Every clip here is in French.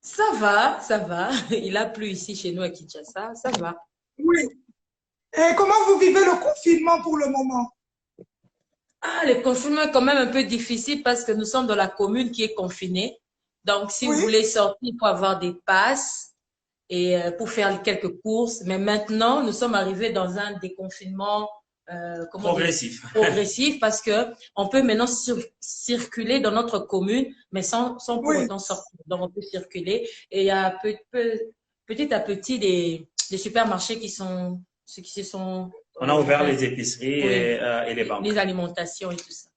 Ça va, ça va. Il a plu ici chez nous à Kinshasa, ça va. Oui. Et comment vous vivez le confinement pour le moment? Ah, le confinement est quand même un peu difficile parce que nous sommes dans la commune qui est confinée. Donc, si vous Oui, voulez sortir, il faut avoir des passes et pour faire quelques courses. Mais maintenant, nous sommes arrivés dans un déconfinement, comment dire, Progressif. progressif parce que on peut maintenant circuler dans notre commune, mais sans pour oui. autant sortir. Donc, on peut circuler et il y a petit à petit des supermarchés qui se sont On a ouvert ouverts. les épiceries Oui, et les banques. les alimentations et tout ça.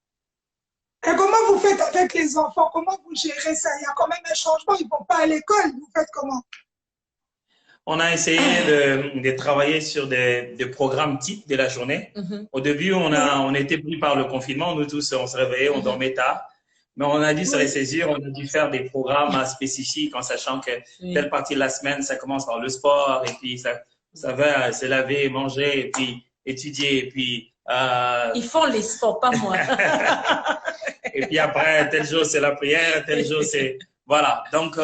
Et comment vous faites avec les enfants? Comment vous gérez ça? Il y a quand même un changement. Ils ne vont pas à l'école. Vous faites comment? On a essayé de travailler sur des programmes types de la journée. Mhm, Au début, Oui, on était pris par le confinement. Nous tous, on se réveillait, on mhm, dormait tard. Mais on a dû se oui, ressaisir, on a dû faire des programmes spécifiques en sachant que telle oui. partie de la semaine, ça commence par le sport, et puis ça va se laver, manger, et puis étudier, et puis Ils font les sports, pas moi. et puis après, tel jour, c'est la prière, tel jour, c'est... Voilà. Donc,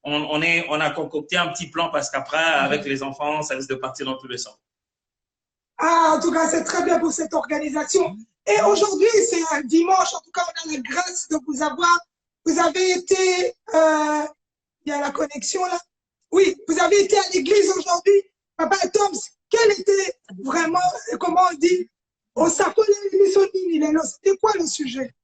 on a concocté un petit plan parce qu'après, avec Mhm. les enfants, ça risque de partir dans tous les sens. Ah, en tout cas, c'est très bien pour cette organisation. Et aujourd'hui, c'est un dimanche. En tout cas, on a la grâce de vous avoir. Vous avez été, il y a la connexion là. Oui, vous avez été à l'église aujourd'hui. Papa Toms, quel était vraiment, comment on dit, au c'était quoi le sujet?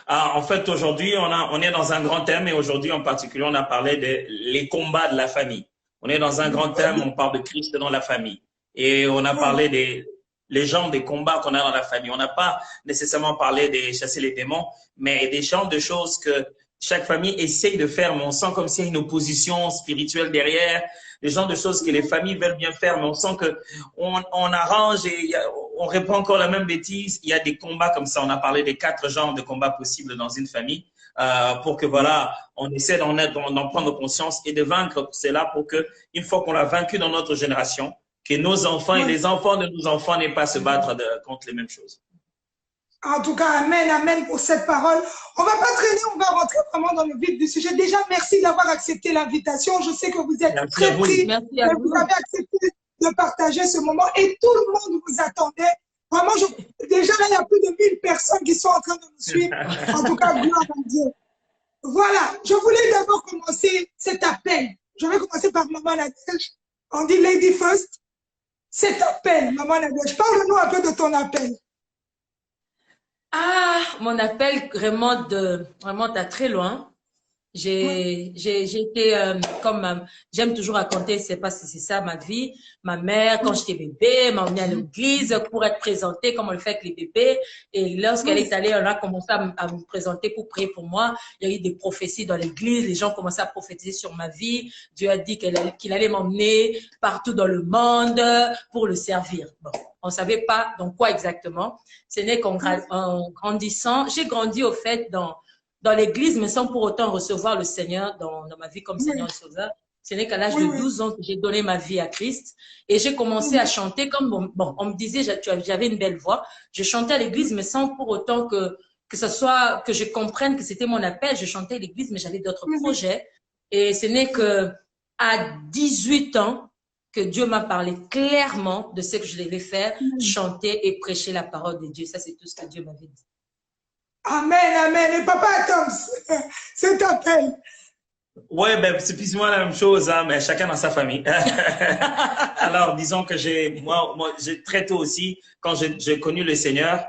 Ah, en fait, aujourd'hui, on est dans un grand thème et aujourd'hui, en particulier, on a parlé des les combats de la famille. On est dans un grand thème, on parle de Christ dans la famille. Et on a parlé des les genres des combats qu'on a dans la famille. On n'a pas nécessairement parlé de chasser les démons, mais des genres de choses que chaque famille essaye de faire, mais on sent comme s'il y a une opposition spirituelle derrière, des genres de choses que les familles veulent bien faire, mais on sent que on arrange et on répond encore la même bêtise. Il y a des combats comme ça. On a parlé des 4 genres de combats possibles dans une famille pour que voilà, on essaie d'en prendre conscience et de vaincre cela pour que une fois qu'on l'a vaincu dans notre génération, que nos enfants et Oui. les enfants de nos enfants n'aient pas à se battre contre les mêmes choses. En tout cas, amen, amen pour cette parole. On va pas traîner, on va rentrer vraiment dans le vif du sujet. Déjà, merci d'avoir accepté l'invitation. Je sais que vous êtes Merci à très vous. pris, Merci à mais vous vous. avez accepté de partager ce moment et tout le monde vous attendait. Vraiment, déjà, là, il y a plus de 1000 personnes qui sont en train de nous suivre. En tout cas, gloire à Dieu. Voilà, je voulais d'abord commencer cet appel. Je vais commencer par Maman Nadège. On dit Lady First. Cet appel, Maman Nadège. Parle-nous un peu de ton appel. Ah, mon appel remonte à très loin. J'ai été comme j'aime toujours raconter, c'est pas si c'est ça ma vie. Ma mère, quand j'étais bébé, m'a emmenée à l'église pour être présentée comme on le fait avec les bébés. Et lorsqu'elle est allée, on a commencé à me présenter pour prier pour moi. Il y a eu des prophéties dans l'église. Les gens commençaient à prophétiser sur ma vie. Dieu a dit qu'il allait m'emmener partout dans le monde pour le servir. Bon, on savait pas dans quoi exactement. Ce n'est qu'en grandissant, j'ai grandi au fait dans l'église, mais sans pour autant recevoir le Seigneur dans ma vie comme Seigneur Oui, et Sauveur. Ce n'est qu'à l'âge oui, de oui. 12 ans que j'ai donné ma vie à Christ et j'ai commencé à chanter comme, bon, on me disait, j'avais une belle voix. Je chantais à l'église, mais sans pour autant que ce soit, que je comprenne que c'était mon appel. Je chantais à l'église, mais j'avais d'autres projets. Et ce n'est que à 18 ans que Dieu m'a parlé clairement de ce que je devais faire, chanter et prêcher la parole de Dieu. Ça, c'est tout ce que Dieu m'avait dit. Amen, amen. Et Papa Tom, cet appel. Ouais, ben, c'est plus ou moins la même chose, hein, mais chacun dans sa famille. Alors, disons que j'ai très tôt aussi, quand j'ai connu le Seigneur,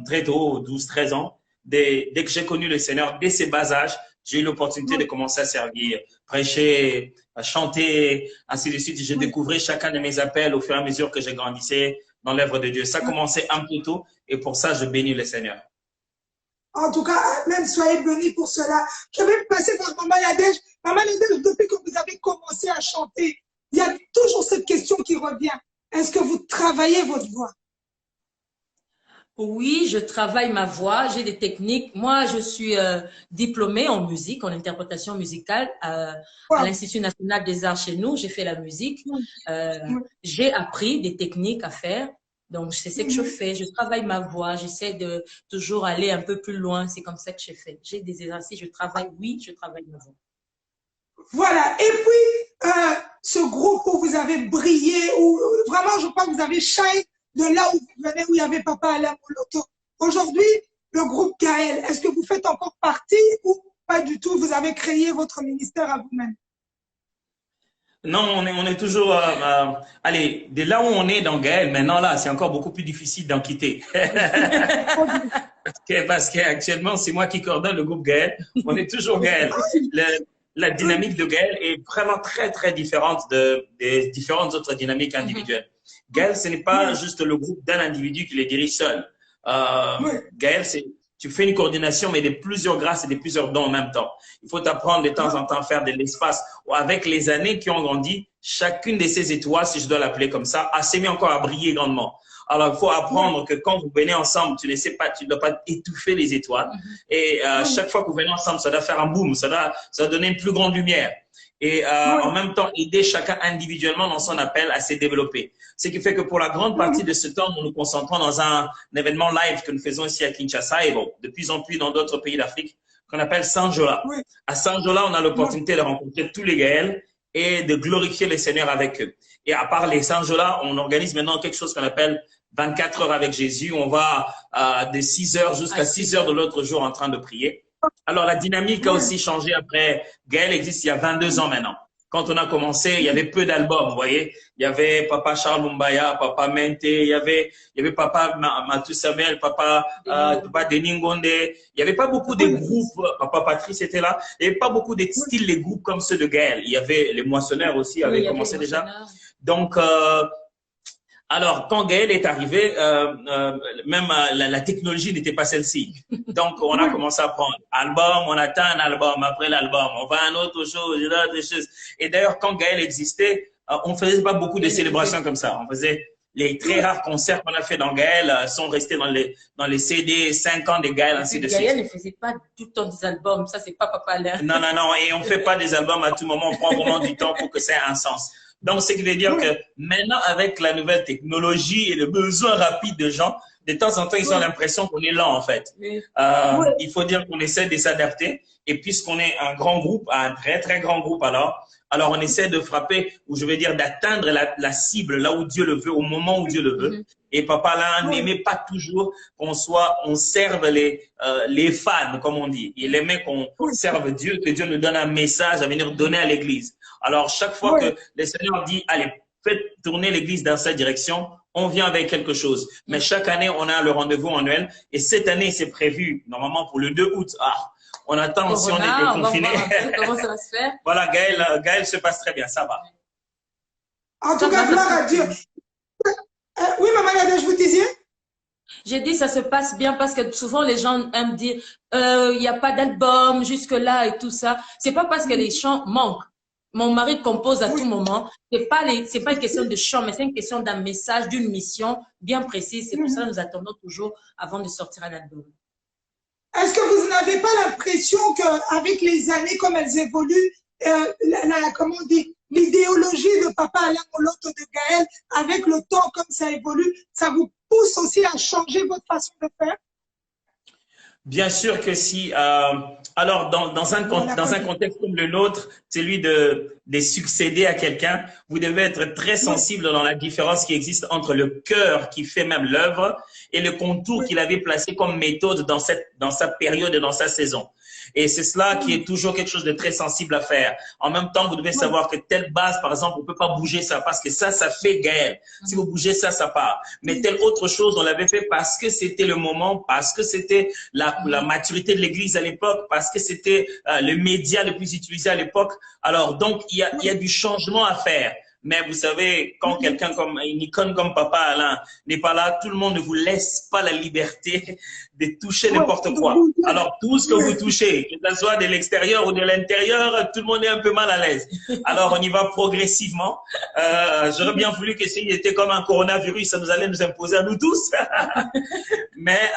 très tôt, 12, 13 ans, dès que j'ai connu le Seigneur, dès ces bas âges, j'ai eu l'opportunité de commencer à servir, prêcher, à chanter, ainsi de suite. J'ai découvert chacun de mes appels au fur et à mesure que je grandissais dans l'œuvre de Dieu. Ça commençait un peu tôt et pour ça, je bénis le Seigneur. En tout cas, même soyez bénis pour cela. Je vais passer par Maman Nadège. Maman Nadège, depuis que vous avez commencé à chanter, il y a toujours cette question qui revient. Est-ce que vous travaillez votre voix? Oui, je travaille ma voix, j'ai des techniques. Moi, je suis diplômée en musique, en interprétation musicale à Wow. l'Institut national des arts chez nous. J'ai fait la musique. J'ai appris des techniques à faire. Donc, c'est ce que je fais. Je travaille ma voix. J'essaie de toujours aller un peu plus loin. C'est comme ça que je fais. J'ai des exercices. Je travaille. Oui, je travaille ma voix. Voilà. Et puis, ce groupe où vous avez brillé, où vraiment, je crois que vous avez shine de là où vous venez, où il y avait Papa Alain Moloto. Aujourd'hui, le groupe Gaël, est-ce que vous faites encore partie ou pas du tout? Vous avez créé votre ministère à vous-même? Non, on est toujours. Allez, de là où on est dans Gaël, maintenant là, c'est encore beaucoup plus difficile d'en quitter. Parce qu'actuellement, c'est moi qui coordonne le groupe Gaël. On est toujours Gaël. La dynamique de Gaël est vraiment très, très différente des différentes autres dynamiques individuelles. Gaël, ce n'est pas juste le groupe d'un individu qui les dirige seul. Gaël, tu fais une coordination, mais de plusieurs grâces et de plusieurs dons en même temps. Il faut apprendre de temps en temps à faire de l'espace. Avec les années qui ont grandi, chacune de ces étoiles, si je dois l'appeler comme ça, a s'est mis encore à briller grandement. Alors, il faut apprendre que quand vous venez ensemble, tu ne dois pas étouffer les étoiles. Et chaque fois que vous venez ensemble, ça doit faire un boom, ça doit donner une plus grande lumière. Et en même temps, aider chacun individuellement dans son appel à se développer. Ce qui fait que pour la grande partie de ce temps, nous nous concentrons dans un événement live que nous faisons ici à Kinshasa et bon, de plus en plus dans d'autres pays d'Afrique, qu'on appelle Sanjola. À Sanjola, on a l'opportunité de rencontrer tous les Gaëls et de glorifier le Seigneur avec eux. Et à part les Sanjola, on organise maintenant quelque chose qu'on appelle 24 heures avec Jésus. On va de 6 heures jusqu'à 6 heures de l'autre jour en train de prier. Alors, la dynamique a aussi changé après. Gaël existe il y a 22 ans maintenant. Quand on a commencé, il y avait peu d'albums, vous voyez. Il y avait Papa Charles Mumbaya, Papa Mente, il y avait Papa Matou Samuel, Papa Denis Ngonde. Il n'y avait pas beaucoup de groupes. Papa Patrice était là. Il n'y avait pas beaucoup de styles, les groupes comme ceux de Gaël. Il y avait les Moissonneurs aussi, avaient commencé déjà. Donc, alors, quand Gaël est arrivé, même la technologie n'était pas celle-ci. Donc, on a commencé à prendre album, on attend un album, après l'album, on va à une autre chose, une autre chose. Et d'ailleurs, quand Gaël existait, on ne faisait pas beaucoup de célébrations comme ça. On faisait les très rares concerts qu'on a fait dans Gaël sont restés dans les CD 5 ans de Gaël, ainsi de suite. Gaël ne faisait pas tout le temps des albums, ça c'est pas Papa Alain. Non, et on ne fait pas des albums à tout moment, on prend vraiment du temps pour que ça ait un sens. Donc, ce qui veut dire que maintenant, avec la nouvelle technologie et le besoin rapide de gens, de temps en temps, ils ont l'impression qu'on est lent, en fait. Il faut dire qu'on essaie de s'adapter. Et puisqu'on est un grand groupe, un très, très grand groupe, alors on essaie de frapper, ou je veux dire d'atteindre la cible, là où Dieu le veut, au moment où Dieu le veut. Et Papa là n'aimait pas toujours on serve les fans, comme on dit. Il aimait qu'on serve Dieu, que Dieu nous donne un message à venir donner à l'église. Alors, chaque fois que le Seigneur dit, allez, faites tourner l'église dans cette direction, on vient avec quelque chose. Mais chaque année, on a le rendez-vous annuel. Et cette année, c'est prévu, normalement, pour le 2 août. On attend si on est confiné. Comment ça va se faire? Voilà, Gaël se passe très bien, ça va. En tout cas, gloire à Dieu. Oui, Maman Yada, je vous disais? J'ai dit ça se passe bien parce que souvent les gens aiment dire il n'y a pas d'album jusque-là et tout ça. C'est pas parce que les chants manquent. Mon mari compose à tout moment. C'est pas une question de chant, mais c'est une question d'un message, d'une mission bien précise. C'est pour ça que nous attendons toujours avant de sortir un album. Est-ce que vous n'avez pas l'impression qu'avec les années, comme elles évoluent, comment on dit, l'idéologie de Papa Alain Moloto de Gaël, avec le temps, comme ça évolue, ça vous pousse aussi à changer votre façon de faire? Bien sûr que si. Alors, dans un contexte comme le nôtre, celui de succéder à quelqu'un, vous devez être très sensible dans la différence qui existe entre le cœur qui fait même l'œuvre et le contour qu'il avait placé comme méthode dans sa période et dans sa saison. Et c'est cela qui est toujours quelque chose de très sensible à faire. En même temps, vous devez savoir que telle base, par exemple, on peut pas bouger ça parce que ça fait Gaël. Si vous bougez ça, ça part. Mais telle autre chose, on l'avait fait parce que c'était le moment, parce que c'était la maturité de l'Église à l'époque, parce que c'était le média le plus utilisé à l'époque. Alors, donc, il y a du changement à faire. Mais vous savez, quand quelqu'un comme une icône comme Papa Alain n'est pas là, tout le monde ne vous laisse pas la liberté de toucher n'importe quoi. Alors, tout ce que vous touchez, que ce soit de l'extérieur ou de l'intérieur, tout le monde est un peu mal à l'aise. Alors, on y va progressivement. J'aurais bien voulu que s'il était comme un coronavirus, ça nous allait nous imposer à nous tous. Mais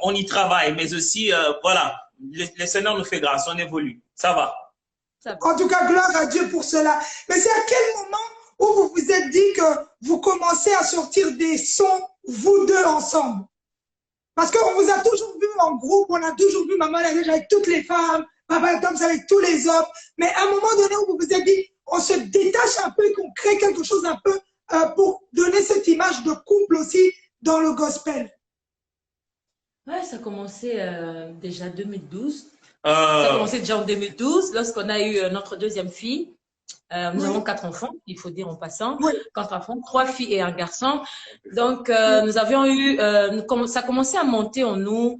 on y travaille. Mais aussi, voilà, le Seigneur nous fait grâce, on évolue. Ça va. En tout cas, gloire à Dieu pour cela. Mais c'est à quel moment où où vous vous êtes dit que vous commencez à sortir des sons, vous deux ensemble? Parce qu'on vous a toujours vu en groupe, on a toujours vu Maman Nadège avec toutes les femmes, Papa Toms avec tous les hommes. Mais à un moment donné où vous vous êtes dit, on se détache un peu et qu'on crée quelque chose un peu pour donner cette image de couple aussi dans le gospel. Ouais, ça a commencé déjà en 2012. Ça a commencé déjà en 2012, lorsqu'on a eu notre deuxième fille. Nous avons 4 enfants, il faut dire en passant. 4 enfants, 3 filles et un garçon. Donc, nous avions eu, ça a commencé à monter en nous.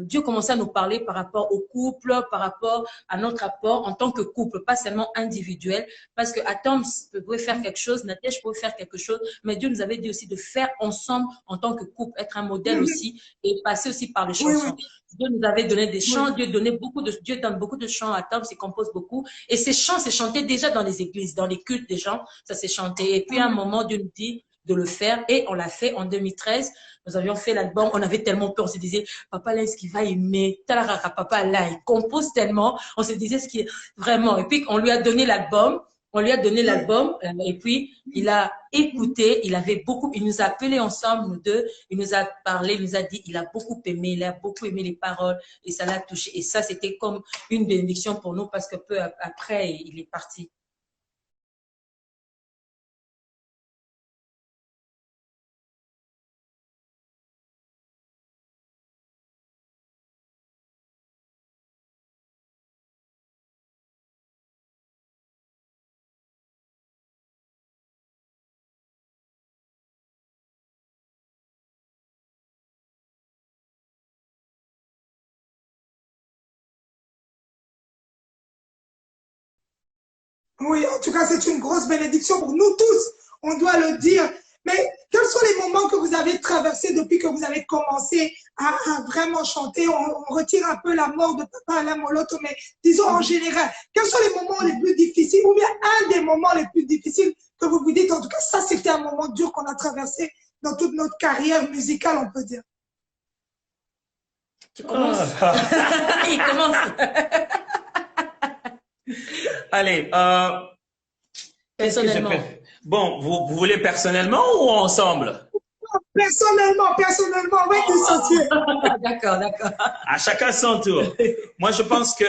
Dieu commençait à nous parler par rapport au couple, par rapport à notre rapport en tant que couple, pas seulement individuel. Parce que Atoms pouvait faire quelque chose, Nadège pouvait faire quelque chose, mais Dieu nous avait dit aussi de faire ensemble en tant que couple, être un modèle aussi et passer aussi par les chansons. Dieu nous avait donné des chants, Dieu donne beaucoup de chants à Atoms, il compose beaucoup. Et ces chants, c'est chanté déjà dans les églises, dans les cultes des gens, ça s'est chanté. Et puis à un moment, Dieu nous dit de le faire et on l'a fait en 2013. Nous avions fait l'album, on avait tellement peur, on se disait, papa là, est-ce qu'il va aimer? Talaraka, papa là, il compose tellement, on se disait ce qui est vraiment. Et puis on lui a donné l'album, et puis il a écouté, il nous a appelés ensemble, nous deux, il nous a parlé, il nous a dit, il a beaucoup aimé les paroles et ça l'a touché. Et ça, c'était comme une bénédiction pour nous parce que peu après, il est parti. Oui, en tout cas, c'est une grosse bénédiction pour nous tous, on doit le dire. Mais quels sont les moments que vous avez traversés depuis que vous avez commencé à vraiment chanter? On retire un peu la mort de Papa Alain Moloto, mais disons en général, quels sont les moments les plus difficiles ou bien un des moments les plus difficiles que vous vous dites, en tout cas, ça c'était un moment dur qu'on a traversé dans toute notre carrière musicale, on peut dire. Tu commences. Il commence. Allez, personnellement. Bon, vous voulez personnellement ou ensemble? Personnellement, oui, dissocié. D'accord. À chacun son tour. Moi, je pense que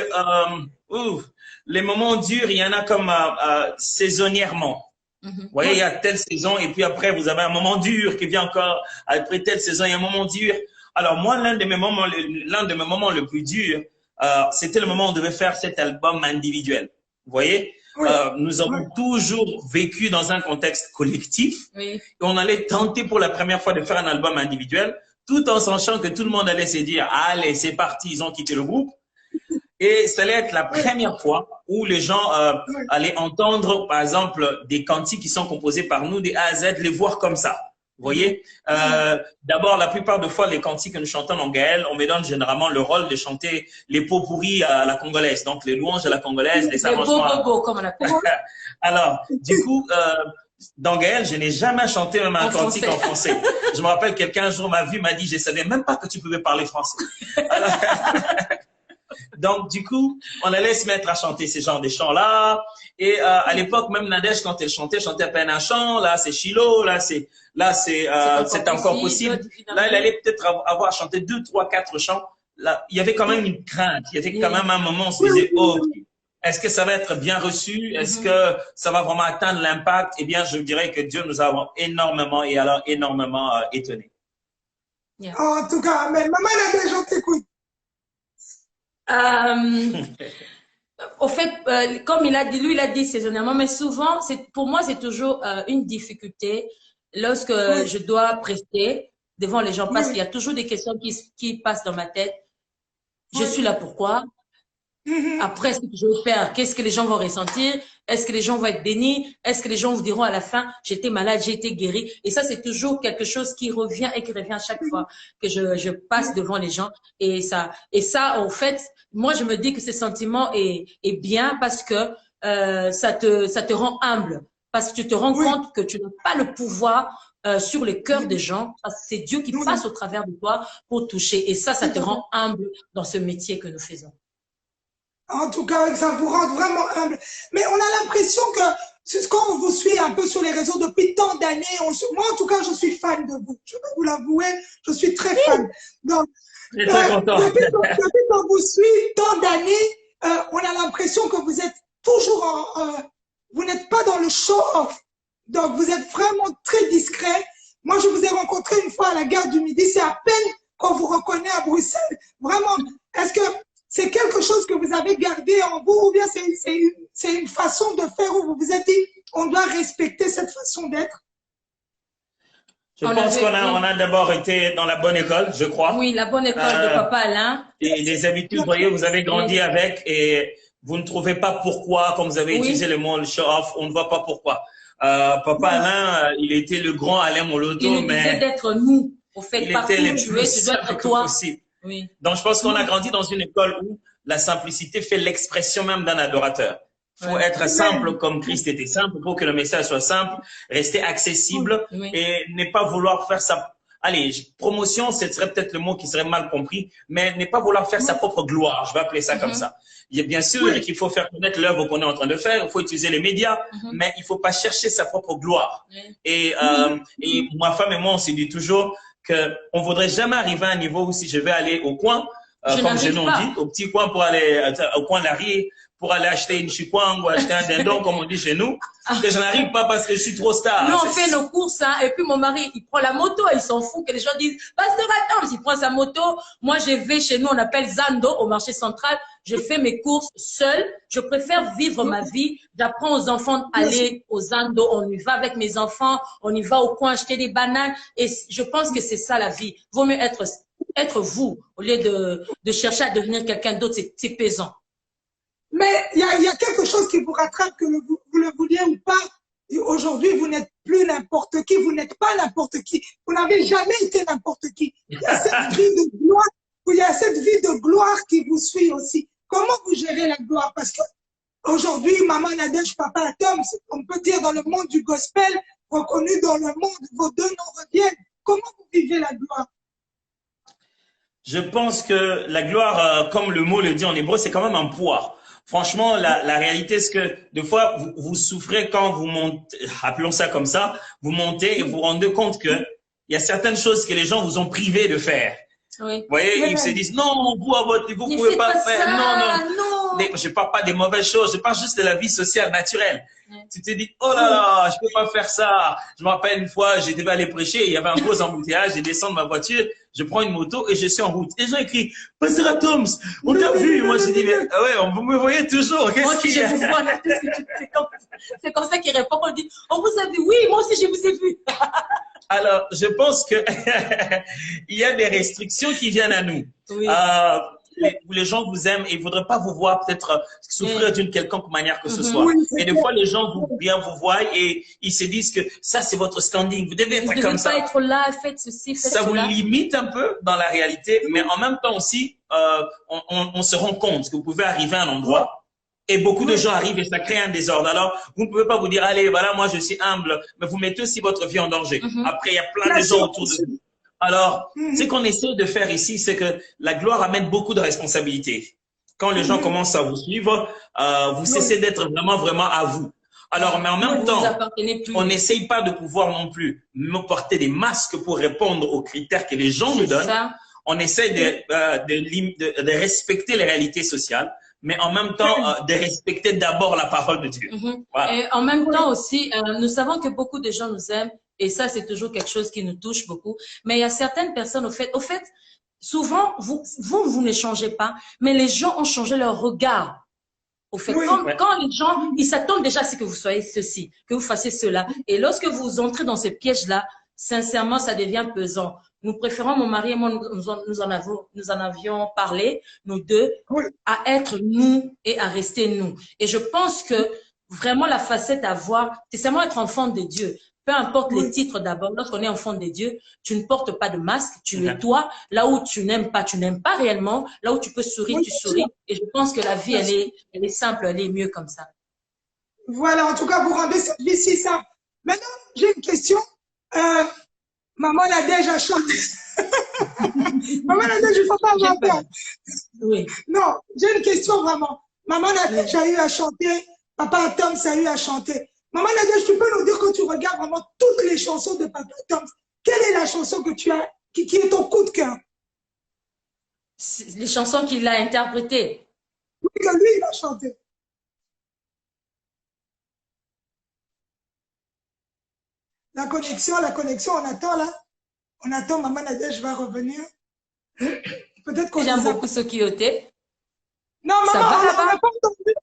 les moments durs, il y en a comme saisonnièrement. Vous voyez, il y a telle saison et puis après, vous avez un moment dur qui vient encore. Après telle saison, il y a un moment dur. Alors moi, l'un de mes moments le plus dur, c'était le moment où on devait faire cet album individuel. Vous voyez, nous avons toujours vécu dans un contexte collectif. Et on allait tenter pour la première fois de faire un album individuel, tout en sachant que tout le monde allait se dire, allez, c'est parti, ils ont quitté le groupe. Et ça allait être la première fois où les gens allaient entendre, par exemple, des cantiques qui sont composés par nous, des A à Z, les voir comme ça. Vous voyez, d'abord, la plupart des fois, les cantiques que nous chantons en Gaël, on me donne généralement le rôle de chanter les pots pourris à la congolaise, donc les louanges à la congolaise, les arrangements. Comme on appelle. Alors, du coup, dans Gaël, je n'ai jamais chanté même un cantique en français. Je me rappelle, quelqu'un un jour m'a vu, m'a dit, je ne savais même pas que tu pouvais parler français. Alors, donc, du coup, on allait se mettre à chanter ces genres de chants-là. Et à l'époque, même Nadège, quand elle chantait à peine un chant. Là, c'est Chilo. Là, c'est encore possible. Là, elle allait peut-être avoir chanté 2, 3, 4 chants. Là, il y avait quand même une crainte. Il y avait quand même un moment où on se disait, oh, est-ce que ça va être bien reçu? Est-ce que ça va vraiment atteindre l'impact? Eh bien, je dirais que Dieu nous a énormément étonnés. Yeah. En tout cas, mais Maman Nadège, on t'écoute. Au fait, comme il a dit saisonnièrement, mais souvent, pour moi, c'est toujours une difficulté lorsque je dois prester devant les gens, parce qu'il y a toujours des questions qui passent dans ma tête. Je suis là pourquoi? Après, ce que je vais faire, qu'est-ce que les gens vont ressentir? Est-ce que les gens vont être bénis? Est-ce que les gens vous diront à la fin, j'étais malade, j'ai été guéri? Et ça, c'est toujours quelque chose qui revient à chaque fois que je passe devant les gens. Et ça, en fait, moi, je me dis que ce sentiment est bien parce que ça te rend humble. Parce que tu te rends compte que tu n'as pas le pouvoir sur les cœurs des gens. C'est Dieu qui passe au travers de toi pour toucher. Et ça te rend humble dans ce métier que nous faisons. En tout cas, ça vous rend vraiment humble. Mais on a l'impression que quand on vous suit un peu sur les réseaux depuis tant d'années, moi en tout cas, je suis fan de vous. Je vais vous l'avouer, je suis très fan. Donc, très content. Depuis qu'on vous suit tant d'années, on a l'impression que vous êtes toujours vous n'êtes pas dans le show-off. Donc, vous êtes vraiment très discret. Moi, je vous ai rencontré une fois à la gare du Midi. C'est à peine qu'on vous reconnaît à Bruxelles. Vraiment, est-ce que c'est quelque chose que vous avez gardé en vous ou bien c'est une façon de faire où vous vous êtes dit, on doit respecter cette façon d'être? Je pense qu'on a d'abord été dans la bonne école, je crois. Oui, la bonne école de Papa Alain. Et les habitudes, vous voyez, vous avez grandi avec et vous ne trouvez pas pourquoi, quand vous avez utilisé le mot show-off, on ne voit pas pourquoi. Papa Alain, il était le grand Alain Moloto, mais… Il d'être nous. Au fait, il partout était où tu es, tu dois être toi. Oui. Donc, je pense qu'on a grandi dans une école où la simplicité fait l'expression même d'un adorateur. Il faut être simple comme Christ était simple pour que le message soit simple, rester accessible et ne pas vouloir faire ça. Allez, promotion, ce serait peut-être le mot qui serait mal compris, mais ne pas vouloir faire sa propre gloire. Je vais appeler ça comme ça. Il y a bien sûr qu'il faut faire connaître l'œuvre qu'on est en train de faire, il faut utiliser les médias, mais il ne faut pas chercher sa propre gloire. Et ma femme et moi, on s'est dit toujours qu'on ne voudrait jamais arriver à un niveau où si je vais aller au coin, comme je l'ai dit, au petit coin pour aller au coin de la rue, pour aller acheter une chikwang ou acheter un dindon, comme on dit chez nous, que je n'arrive pas parce que je suis trop star. Nous, on fait nos courses, hein, et puis mon mari, il prend la moto, il s'en fout que les gens disent « Pasteur Adams », il prend sa moto. Moi, je vais chez nous, on appelle Zando, au marché central. Je fais mes courses seule. Je préfère vivre ma vie. J'apprends aux enfants d'aller au Zando. On y va avec mes enfants. On y va au coin acheter des bananes. Et je pense que c'est ça la vie. Vaut mieux être vous, au lieu de chercher à devenir quelqu'un d'autre. C'est pesant. Mais il y a quelque chose qui vous rattrape, que vous le vouliez ou pas. Aujourd'hui, vous n'êtes plus n'importe qui, vous n'êtes pas n'importe qui. Vous n'avez jamais été n'importe qui. Il y a cette vie de gloire, il y a cette vie de gloire qui vous suit aussi. Comment vous gérez la gloire? Parce que aujourd'hui, Maman Nadège, Papa Tom, on peut dire dans le monde du gospel, reconnu dans le monde, vos deux noms reviennent. Comment vous vivez la gloire? Je pense que la gloire, comme le mot le dit en hébreu, c'est quand même un poids. Franchement, la réalité, c'est que des fois, vous souffrez quand vous montez, appelons ça comme ça, vous montez et vous vous rendez compte qu'il y a certaines choses que les gens vous ont privé de faire. Oui. Vous voyez, ils se disent, non, vous, à votre niveau, vous ne pouvez pas faire. Non. Je ne parle pas des mauvaises choses, je parle juste de la vie sociale, naturelle. Tu te dis, oh là là, je ne peux pas faire ça. Je me rappelle une fois, j'étais allé prêcher, il y avait un gros embouteillage, je descends de ma voiture, je prends une moto et je suis en route. Les gens écrivent, Pasteur Adams, on t'a vu. Moi, je dis, mais ouais, vous me voyez toujours. Qu'est-ce qu'il y a? C'est comme ça qu'ils répondent. On dit, on vous a vu. Oui, moi aussi, je vous ai vu. Alors, je pense que il y a des restrictions qui viennent à nous. Oui. Les gens vous aiment et ils ne voudraient pas vous voir peut-être souffrir d'une quelconque manière que ce soit. Et des fois, les gens vous voient et ils se disent que ça, c'est votre standing. Vous devez être comme ça. Vous ne devez pas être là, faites ceci, faites ça. Ça cela. vous limite un peu dans la réalité, mais en même temps aussi, on se rend compte que vous pouvez arriver à un endroit et beaucoup de gens arrivent et ça crée un désordre. Alors, vous ne pouvez pas vous dire, allez, voilà, moi, je suis humble, mais vous mettez aussi votre vie en danger. Après, il y a plein de gens autour de vous. Alors, ce qu'on essaie de faire ici, c'est que la gloire amène beaucoup de responsabilités. Quand les gens commencent à vous suivre, vous cessez d'être vraiment à vous. Alors, mais en même temps, on n'essaye pas de pouvoir non plus me porter des masques pour répondre aux critères que les gens nous donnent. On essaie de respecter les réalités sociales, mais en même temps, de respecter d'abord la parole de Dieu. Voilà. Et en même temps aussi, nous savons que beaucoup de gens nous aiment. Et ça, c'est toujours quelque chose qui nous touche beaucoup. Mais il y a certaines personnes, au fait, souvent, vous ne changez pas, mais les gens ont changé leur regard. Au fait, quand les gens, ils s'attendent déjà à ce que vous soyez ceci, que vous fassiez cela. Et lorsque vous entrez dans ce piège-là, sincèrement, ça devient pesant. Nous préférons, mon mari et moi, nous en avions parlé, nous deux, à être nous et à rester nous. Et je pense que vraiment la facette à voir, c'est seulement être enfant de Dieu. Peu importe les titres d'abord, lorsqu'on est enfant de Dieu, tu ne portes pas de masque, tu es toi. Là où tu n'aimes pas réellement. Là où tu peux sourire, tu souris. Et je pense que la vie, elle est simple, elle est mieux comme ça. Voilà, en tout cas, vous rendez cette vie si simple. Maintenant, j'ai une question. Maman Nadège a chanté. Maman Nadège, il ne faut pas avoir peur. Oui. Non, j'ai une question vraiment. Maman Nadège a eu à chanter. Papa Tom a eu à chanter. Maman Nadège, tu peux nous dire que tu regardes vraiment toutes les chansons de Papa Tom. Quelle est la chanson que tu as, qui est ton coup de cœur? Les chansons qu'il a interprétées. Oui, que lui, il a chanté. La connexion, on attend là. On attend, Maman Nadège va revenir. Peut-être qu'on J'aime beaucoup Sokioté. Non, maman,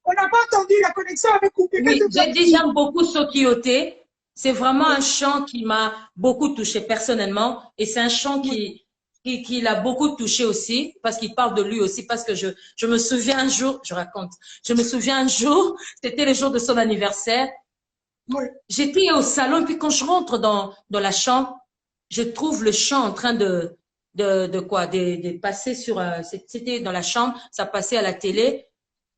on n'a pas entendu, la connexion avait coupé. Oui, j'ai dit j'aime beaucoup Sokioté. C'est vraiment un chant qui m'a beaucoup touché personnellement. Et c'est un chant qui l'a beaucoup touché aussi, parce qu'il parle de lui aussi, parce que je me souviens un jour, je me souviens un jour, c'était le jour de son anniversaire. Oui. J'étais au salon, puis quand je rentre dans la chambre, je trouve le chant en train de passer sur, c'était dans la chambre, ça passait à la télé.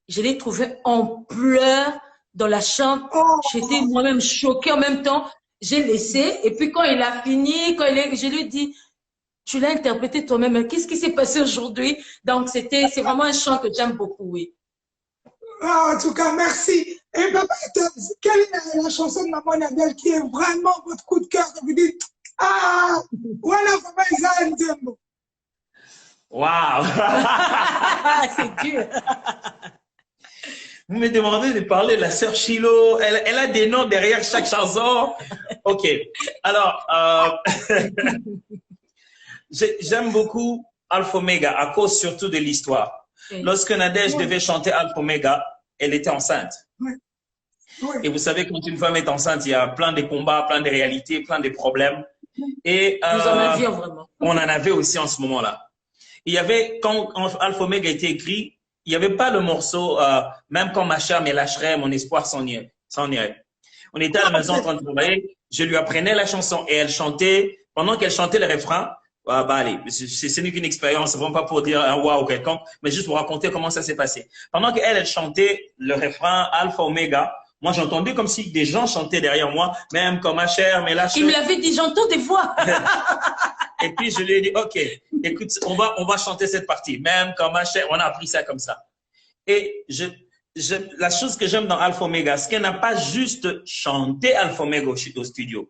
Je l'ai trouvé en pleurs dans la chambre. Oh. J'étais moi-même choquée en même temps. J'ai laissé. Et puis quand il a fini, je lui ai dit, tu l'as interprété toi-même. Qu'est-ce qui s'est passé aujourd'hui? Donc c'est vraiment un chant que j'aime beaucoup, oui. Ah, en tout cas, merci. Et Papa, quelle est la chanson de Maman Nadège qui est vraiment votre coup de cœur? Vous dites, ah, voilà, Papa Isaïe Nzembo. Waouh! C'est dur. Vous me demandez de parler de la sœur Chilo. Elle a des noms derrière chaque chanson. OK. Alors, j'aime beaucoup Alpha Omega à cause surtout de l'histoire. Oui. Lorsque Nadège devait chanter Alpha Omega, elle était enceinte. Oui. Oui. Et vous savez, quand une femme est enceinte, il y a plein de combats, plein de réalités, plein de problèmes. Et vous en aviez vraiment. On en avait aussi en ce moment-là. Il y avait, quand Alpha Omega a été écrit, il n'y avait pas le morceau même quand ma chair me lâcherait, mon espoir s'en irait. On était à la maison en train de travailler, je lui apprenais la chanson et elle chantait, pendant qu'elle chantait le refrain, allez, ce n'est qu'une expérience, vraiment pas pour dire un waouh quelconque, mais juste pour raconter comment ça s'est passé. Pendant qu'elle chantait le refrain Alpha Omega, moi j'entendais comme si des gens chantaient derrière moi, même quand ma chair me lâcherait. Il me l'avait dit, j'entends des voix. Et puis je lui ai dit, OK, écoute, on va chanter cette partie, même quand ma chair, on a appris ça comme ça. Et la chose que j'aime dans Alpha Omega, c'est qu'elle n'a pas juste chanté Alpha Omega au studio.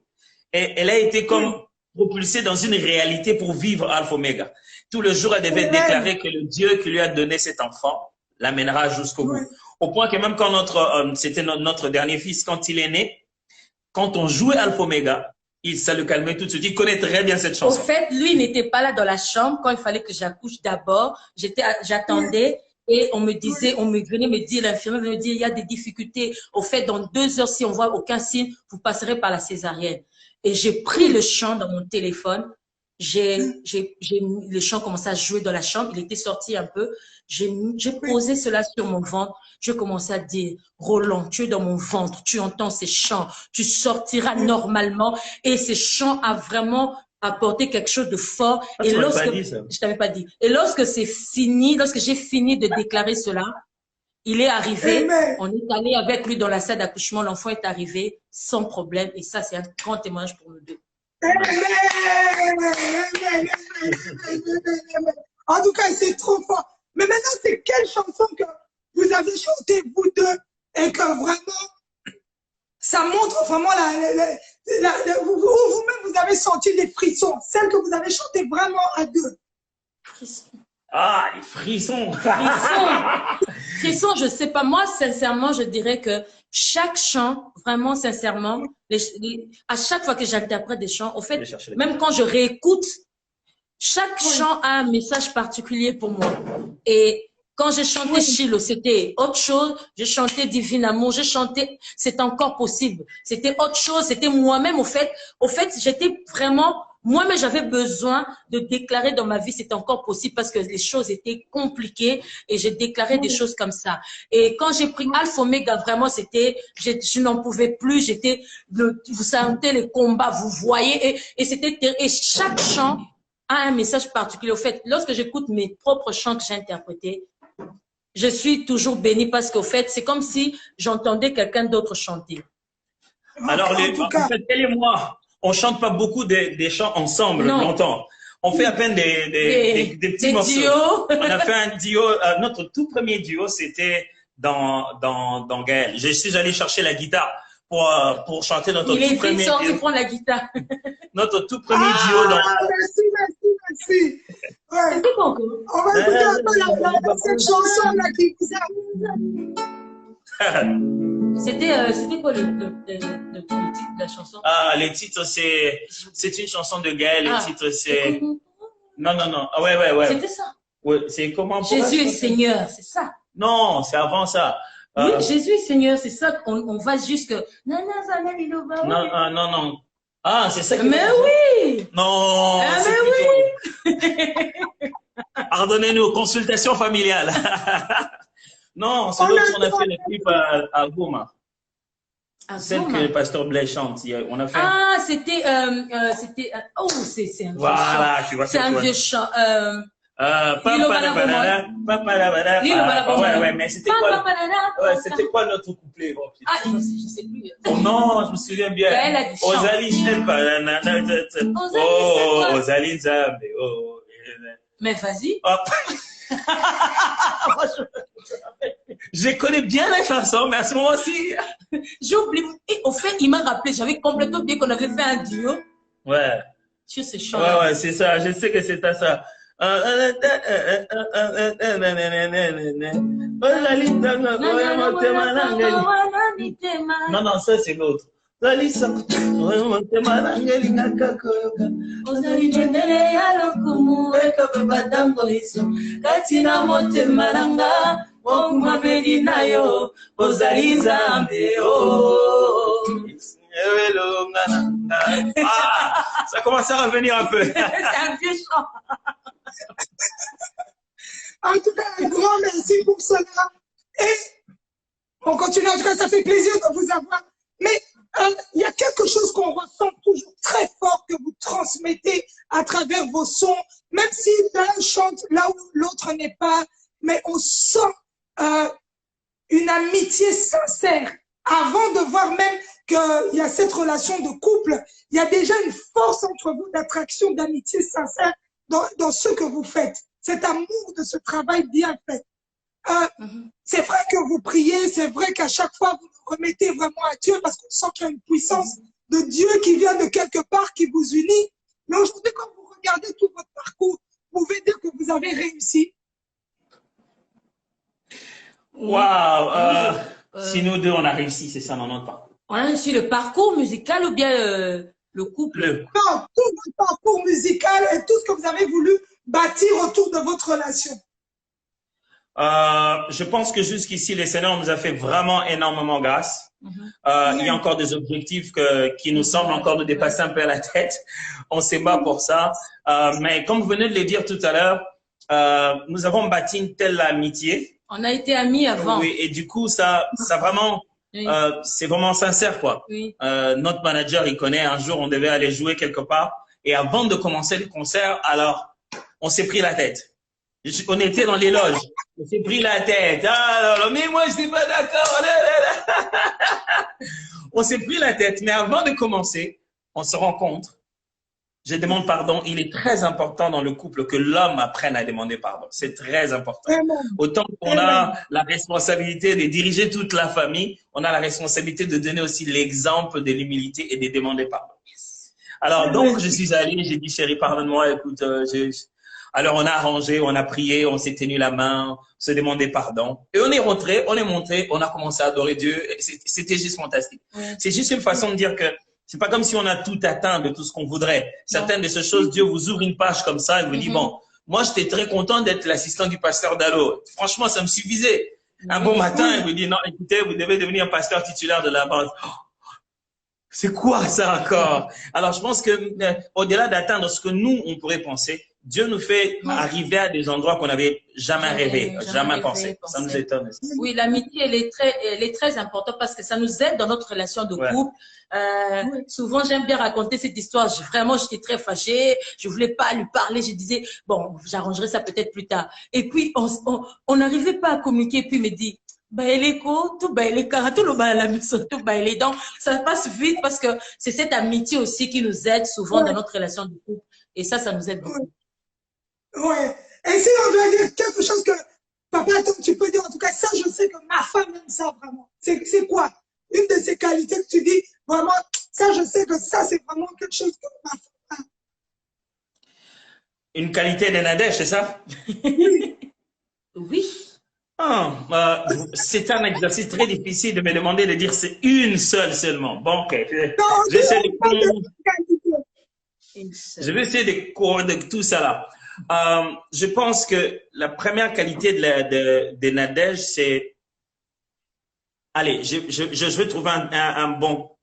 Et elle a été comme propulsée dans une réalité pour vivre Alpha Omega. Tout le jour, elle devait déclarer que le Dieu qui lui a donné cet enfant l'amènera jusqu'au bout. Au point que même quand c'était notre dernier fils, quand il est né, quand on jouait Alpha Omega, ça le calmait tout de suite. Il connaît très bien cette chanson. Au fait, lui n'était pas là dans la chambre quand il fallait que j'accouche d'abord. J'attendais et on me disait, venait me dire, l'infirmière venait me dire, il y a des difficultés. Au fait, dans 2 heures, si on voit aucun signe, vous passerez par la césarienne. Et j'ai pris le chant dans mon téléphone. Le chant commençait à jouer dans la chambre. Il était sorti un peu. J'ai posé cela sur mon ventre. Je commençais à dire, Roland, tu es dans mon ventre, tu entends ces chants, tu sortiras normalement. Et ces chants a vraiment apporté quelque chose de fort. Et lorsque, je t'avais pas dit. Et lorsque c'est fini, lorsque j'ai fini de déclarer cela, il est arrivé. On est allé avec lui dans la salle d'accouchement. L'enfant est arrivé sans problème. Et ça, c'est un grand témoignage pour nous deux. En tout cas, c'est trop fort. Mais maintenant, c'est quelle chanson que vous avez chanté, vous deux, et que vraiment, ça montre vraiment vous-même, vous avez senti les frissons. Celle que vous avez chantée vraiment à deux. Frissons. Ah, les frissons. Frissons, je sais pas. Moi, sincèrement, je dirais que chaque chant, vraiment sincèrement, à chaque fois que j'interprète des chants, au fait, même quand je réécoute, chaque chant a un message particulier pour moi. Et quand j'ai chanté Chilo, c'était autre chose. J'ai chanté Divin Amour, j'ai chanté C'est encore possible. C'était autre chose, c'était moi-même. Au fait, j'étais vraiment, moi-même, j'avais besoin de déclarer dans ma vie, c'est encore possible parce que les choses étaient compliquées et j'ai déclaré des choses comme ça. Et quand j'ai pris Alpha Omega, vraiment, je n'en pouvais plus. Vous sentez les combats, vous voyez, et chaque chant a un message particulier. Au fait, lorsque j'écoute mes propres chants que j'ai interprétés, je suis toujours bénie parce qu'au fait, c'est comme si j'entendais quelqu'un d'autre chanter. Alors, en fait, elle et moi, on chante pas beaucoup des chants ensemble longtemps. On fait à peine des petits morceaux. Duos. On a fait un duo. Notre tout premier duo, c'était dans Gaël. Je suis allé chercher la guitare pour chanter notre Il est tout vite premier sorti duo. prendre la guitare. Notre tout premier duo dans... Merci, merci, merci. Ouais. C'était quoi encore? On va écouter un peu cette chanson-là qui vous a... C'était quoi le titre de la chanson? Ah, les titres, c'est une chanson de Gaël. Le titre, c'est... Non. Ah, ouais. C'était ça. Ouais, c'est comment... Jésus est Seigneur, c'est ça. Non, c'est avant ça. Oui, Jésus est Seigneur, c'est ça. On va jusque... Non. Non. Ah, c'est ça qui... Mais oui. Non, Ah, c'est mais plutôt... Pardonnez-nous, consultation familiale. Non, c'est l'autre qu'on a fait le clip à Goma. Celle que le pasteur Blaise chante. On a fait... Ah, c'était... oh, c'est un vieux voilà, chant. tu vois. C'est un vieux chant. Ouais, mais c'était quoi? Ouais, c'était quoi notre couplet? Ah, je sais plus. Oh non, je me souviens bien. Gaël a dit chant. Ozali Nzambe. Mais vas-y. Je connais bien la chanson, mais à ce moment-ci. J'ai oublié. Et au fait, il m'a rappelé, j'avais complètement oublié qu'on avait fait un duo. Ouais. Sur ce chant. Ouais, c'est ça. Je sais que c'était ça. Non, ça c'est l'autre. Ça commence à revenir un peu. C'est un vieux chant. En tout cas, un grand merci pour cela. Et on continue. En tout cas, ça fait plaisir de vous avoir. Mais il y a quelque chose qu'on ressent toujours très fort que vous transmettez à travers vos sons. Même si l'un chante là où l'autre n'est pas, mais on sent une amitié sincère. Avant de voir même qu'il y a cette relation de couple, il y a déjà une force entre vous d'attraction, d'amitié sincère dans ce que vous faites. Cet amour de ce travail bien fait. C'est vrai que vous priez, c'est vrai qu'à chaque fois vous vous remettez vraiment à Dieu parce qu'on sent qu'il y a une puissance de Dieu qui vient de quelque part, qui vous unit. Mais aujourd'hui, quand vous regardez tout votre parcours, vous pouvez dire que vous avez réussi. Waouh! Si nous deux, on a réussi, c'est ça dans notre parcours. On a réussi le parcours musical ou bien le couple? Non, tout votre parcours musical et tout ce que vous avez voulu bâtir autour de votre relation. Je pense que jusqu'ici, le Seigneur nous a fait vraiment énormément grâce. Il y a encore des objectifs qui nous semblent encore nous dépasser un peu à la tête. On se bat pour ça. Mais comme vous venez de le dire tout à l'heure, nous avons bâti une telle amitié. On a été amis avant. Oui, et du coup, ça vraiment, oui. c'est vraiment sincère, quoi. Oui. Notre manager, il connaît, un jour, on devait aller jouer quelque part. Et avant de commencer le concert, alors, on s'est pris la tête. On était dans les loges. On s'est pris la tête. Ah, mais moi, je suis pas d'accord. On s'est pris la tête. Mais avant de commencer, on se rencontre. Je demande pardon. Il est très important dans le couple que l'homme apprenne à demander pardon. C'est très important. Autant qu'on a la responsabilité de diriger toute la famille, on a la responsabilité de donner aussi l'exemple de l'humilité et de demander pardon. Alors, donc, je suis allé, j'ai dit, chérie, pardonne-moi, écoute, alors, on a arrangé, on a prié, on s'est tenu la main, on s'est demandé pardon. Et on est rentré, on est monté, on a commencé à adorer Dieu. C'était juste fantastique. Ouais. C'est juste une façon de dire que c'est pas comme si on a tout atteint de tout ce qu'on voudrait. Certaines de ces choses, Dieu vous ouvre une page comme ça et vous dit, bon, moi, j'étais très content d'être l'assistant du pasteur Dalo. Franchement, ça me suffisait. Un bon matin, il vous dit, non, écoutez, vous devez devenir pasteur titulaire de la base. C'est quoi ça encore? Alors, je pense que au-delà d'atteindre ce que nous, on pourrait penser, Dieu nous fait arriver à des endroits qu'on n'avait jamais rêvé, jamais pensé. Ça nous étonne. Oui, l'amitié, elle est très importante parce que ça nous aide dans notre relation de couple. Souvent, j'aime bien raconter cette histoire. Vraiment, j'étais très fâchée. Je voulais pas lui parler. Je disais, bon, j'arrangerai ça peut-être plus tard. Et puis, on n'arrivait pas à communiquer. Puis, il me dit, donc ça passe vite parce que c'est cette amitié aussi qui nous aide souvent dans notre relation de couple et ça nous aide beaucoup. Ouais. Et si on doit dire quelque chose que papa, tu peux dire en tout cas ça, je sais que ma femme aime ça vraiment. C'est quoi? une de ces qualités que tu dis, vraiment, ça, je sais que ça, c'est vraiment quelque chose que ma femme Une qualité de Nadège, c'est ça? Oui. Ah, c'est un exercice très difficile de me demander de dire c'est une seule seulement. Bon, ok. Non, J'essaie pas de de, qualité. je vais essayer de coordonner tout ça là. Je pense que la première qualité de Nadège, c'est... Allez, je vais trouver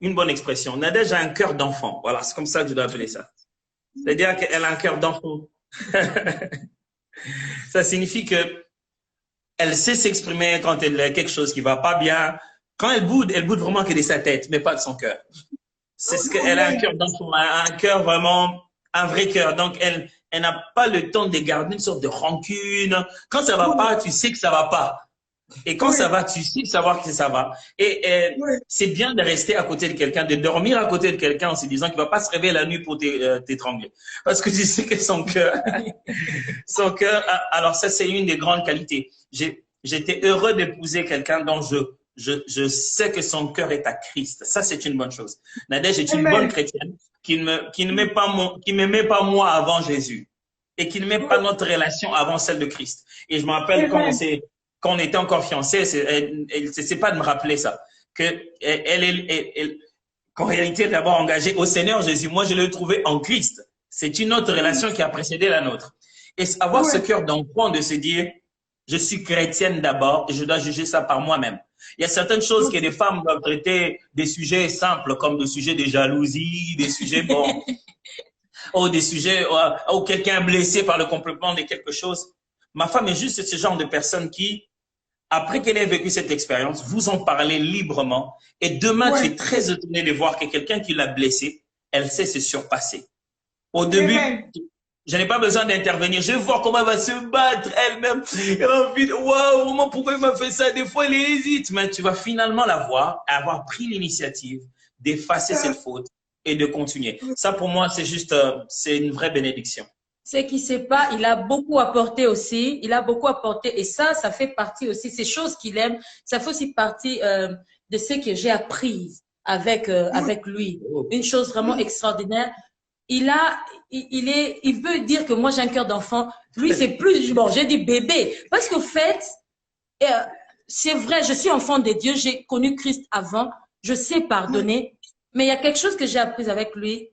une bonne expression. Nadège a un cœur d'enfant. Voilà, c'est comme ça que je dois appeler ça. C'est-à-dire qu'elle a un cœur d'enfant. Ça signifie que elle sait s'exprimer quand elle a quelque chose qui va pas bien. Quand elle boude vraiment que de sa tête, mais pas de son cœur. C'est ce qu'elle a un cœur d'enfant, un cœur vraiment, un vrai cœur. Donc, elle n'a pas le temps de garder une sorte de rancune. Quand ça va pas, tu sais que ça va pas. Et quand ça va, tu sais savoir que ça va. Et c'est bien de rester à côté de quelqu'un, de dormir à côté de quelqu'un en se disant qu'il va pas se réveiller la nuit pour t'étrangler. Parce que tu sais que son cœur, alors ça, c'est une des grandes qualités. J'étais heureux d'épouser quelqu'un dont je sais que son cœur est à Christ. Ça, c'est une bonne chose. Nadège est une bonne chrétienne qui ne m'aimait pas moi avant Jésus et qui ne met pas notre relation avant celle de Christ. Et je me rappelle quand on était encore fiancés, c'est pas de me rappeler ça, que qu'en réalité, elle est d'abord engagée au Seigneur Jésus. Moi, je l'ai trouvé en Christ. C'est une autre relation qui a précédé la nôtre. Et avoir ce cœur d'enfant de se dire, je suis chrétienne d'abord et je dois juger ça par moi-même. Il y a certaines choses que les femmes doivent traiter, des sujets simples comme des sujets de jalousie, des sujets bon, ou des sujets où quelqu'un est blessé par le complètement de quelque chose. Ma femme est juste ce genre de personne qui, après qu'elle ait vécu cette expérience, vous en parlez librement. Et demain, tu es très étonné de voir que quelqu'un qui l'a blessé, elle sait se surpasser. Au début, je n'ai pas besoin d'intervenir. Je vais voir comment elle va se battre elle-même. Elle a envie de, waouh, pourquoi elle m'a fait ça? Des fois, elle hésite. Mais tu vas finalement la voir, avoir pris l'initiative d'effacer cette faute et de continuer. Ça, pour moi, c'est juste, c'est une vraie bénédiction. Ce qui ne sait pas, il a beaucoup apporté aussi. Il a beaucoup apporté. Et ça fait partie aussi, ces choses qu'il aime, ça fait aussi partie de ce que j'ai appris avec lui. Une chose vraiment extraordinaire. Il veut dire que moi, j'ai un cœur d'enfant. Lui, c'est plus, bon, j'ai dit bébé. Parce qu'au fait, c'est vrai, je suis enfant de Dieu. J'ai connu Christ avant. Je sais pardonner. Mais il y a quelque chose que j'ai appris avec lui.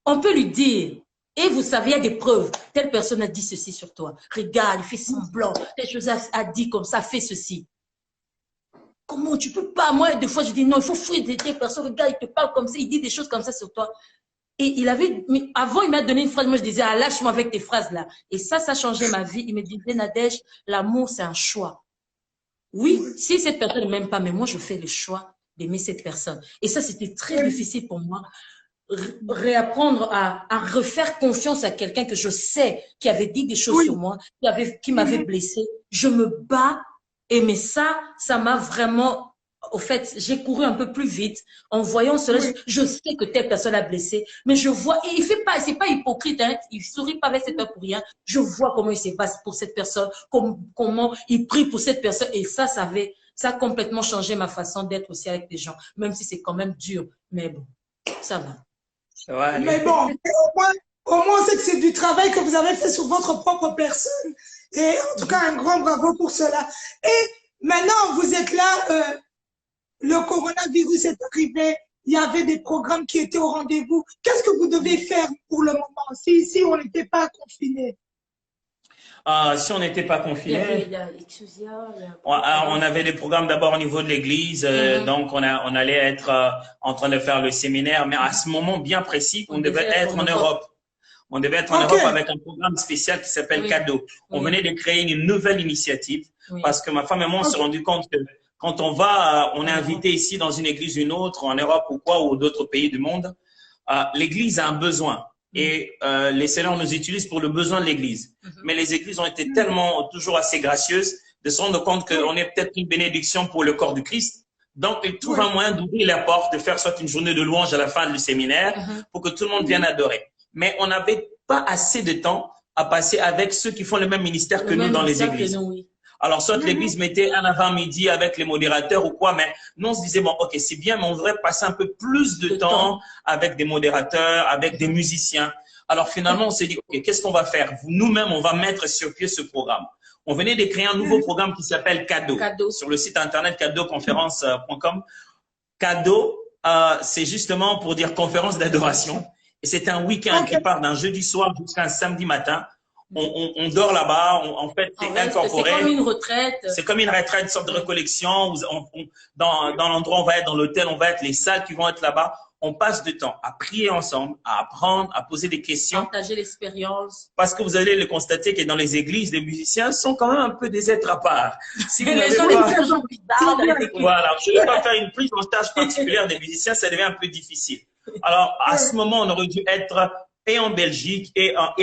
On peut lui dire, et vous savez, il y a des preuves. Telle personne a dit ceci sur toi. Regarde, il fait semblant. Telle chose a dit comme ça, fait ceci. Comment tu peux pas? Moi, des fois, je dis non, il faut fuir des personnes. Regarde, il te parle comme ça, il dit des choses comme ça sur toi. Et avant, il m'a donné une phrase. Moi, je disais, ah, lâche-moi avec tes phrases-là. Et ça a changé ma vie. Il me disait, Nadège, l'amour, c'est un choix. Oui, si cette personne ne m'aime pas, mais moi, je fais le choix d'aimer cette personne. Et ça, c'était très difficile pour moi. Réapprendre à refaire confiance à quelqu'un que je sais qui avait dit des choses sur moi, qui m'avait blessé. Je me bats, mais ça m'a vraiment, au fait, j'ai couru un peu plus vite en voyant cela. Je sais que telle personne a blessé, mais je vois, et c'est pas hypocrite, hein, il sourit pas avec cette personne pour rien. Je vois comment il se passe pour cette personne, comment il prie pour cette personne, et ça a complètement changé ma façon d'être aussi avec les gens, même si c'est quand même dur, mais bon, ça va. Mais bon, au moins, c'est que c'est du travail que vous avez fait sur votre propre personne. Et en tout cas, un grand bravo pour cela. Et maintenant, vous êtes là, le coronavirus est arrivé, il y avait des programmes qui étaient au rendez-vous. Qu'est-ce que vous devez faire pour le moment si on n'était pas confiné? Si on n'était pas confiné, on avait des programmes d'abord au niveau de l'église, donc on allait être en train de faire le séminaire, mais à ce moment bien précis, on devait être en Europe. On devait être en Europe avec un programme spécial qui s'appelle Cadeau. On venait de créer une nouvelle initiative parce que ma femme et moi, on s'est rendu compte que quand on est invité ici dans une église ou une autre, en Europe ou quoi, ou d'autres pays du monde, l'église a un besoin. Et les seigneurs nous utilisent pour le besoin de l'église. Mais les églises ont été tellement, toujours assez gracieuses de se rendre compte qu'on est peut-être une bénédiction pour le corps du Christ. Donc, ils trouvent un moyen d'ouvrir la porte, de faire soit une journée de louange à la fin du séminaire pour que tout le monde vienne adorer. Mais on n'avait pas assez de temps à passer avec ceux qui font le même ministère que nous dans les églises. Alors, soit l'église mettait un avant-midi avec les modérateurs ou quoi, mais nous, on se disait, bon, ok, c'est bien, mais on devrait passer un peu plus de temps avec des modérateurs, avec des musiciens. Alors, finalement, on s'est dit, ok, qu'est-ce qu'on va faire? Nous-mêmes, on va mettre sur pied ce programme. On venait de créer un nouveau programme qui s'appelle Cadeau. Sur le site internet cadeauconférence.com. Cadeau, c'est justement pour dire conférence d'adoration. Et c'est un week-end qui part d'un jeudi soir jusqu'à un samedi matin. On dort là-bas, en fait, c'est incorporé. C'est comme une retraite. C'est comme une retraite, une sorte de recollection. Dans l'endroit où on va être, dans l'hôtel, on va être, les salles qui vont être là-bas. On passe du temps à prier ensemble, à apprendre, à poser des questions. Partager l'expérience. Parce que vous allez le constater que dans les églises, les musiciens sont quand même un peu des êtres à part. Si vous les gens pas... sont bizarres. Voilà, je ne vais pas faire une prise en charge particulière des musiciens, ça devient un peu difficile. Alors, à ce moment, on aurait dû être et en Belgique et à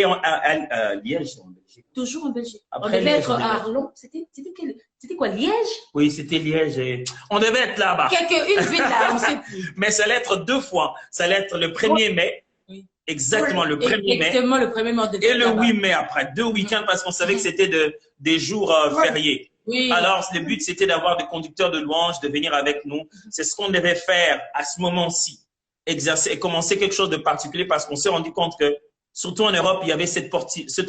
Liège. En Belgique. Toujours en Belgique. Après, on devait être à Arlon. C'était quoi, Liège? Oui, c'était Liège. On devait être là-bas. Une ville là, on ne sait plus. Mais ça allait être 2 fois. Ça allait être le 1er mai. Oui. Exactement, le 1er mai. Exactement, le 1er mai. On devait et le 8 mai après. 2 week-ends parce qu'on savait que c'était des jours fériés. Oui. Alors, le but, c'était d'avoir des conducteurs de louanges, de venir avec nous. C'est ce qu'on devait faire à ce moment-ci. Exercer et commencer quelque chose de particulier parce qu'on s'est rendu compte que, surtout en Europe, il y avait cette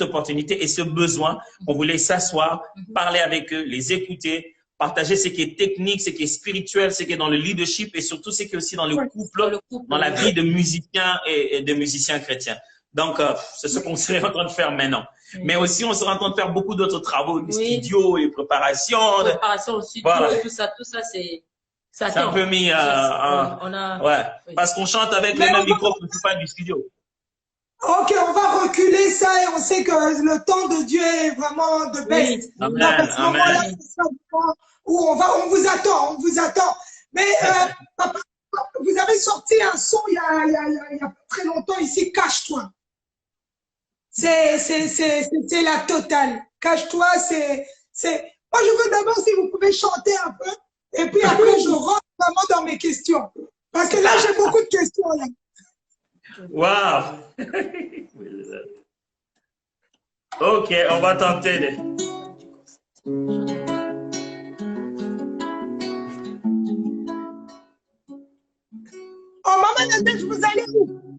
opportunité et ce besoin. On voulait s'asseoir, parler avec eux, les écouter, partager ce qui est technique, ce qui est spirituel, ce qui est dans le leadership et surtout ce qui est aussi dans le couple, dans la vie de musiciens et de musiciens chrétiens. Donc, c'est ce qu'on serait en train de faire maintenant. Mais aussi, on serait en train de faire beaucoup d'autres travaux, les studios, les préparations. Préparation aussi, voilà. tout ça, c'est... C'est un peu mis parce qu'on chante avec le même micro principal du studio. Ok, on va reculer ça et on sait que le temps de Dieu est vraiment de best. Oui. Amen, amen. Où on vous attend. Mais papa, vous avez sorti un son il y a pas très longtemps ici, Cache-toi. C'est la totale. Cache-toi, c'est. Moi, je veux d'abord si vous pouvez chanter un peu. Et puis après, je rentre vraiment dans mes questions. Parce que là, j'ai beaucoup de questions. Là. Wow! Ok, on va tenter. Oh, maman Nadège, vous allez où?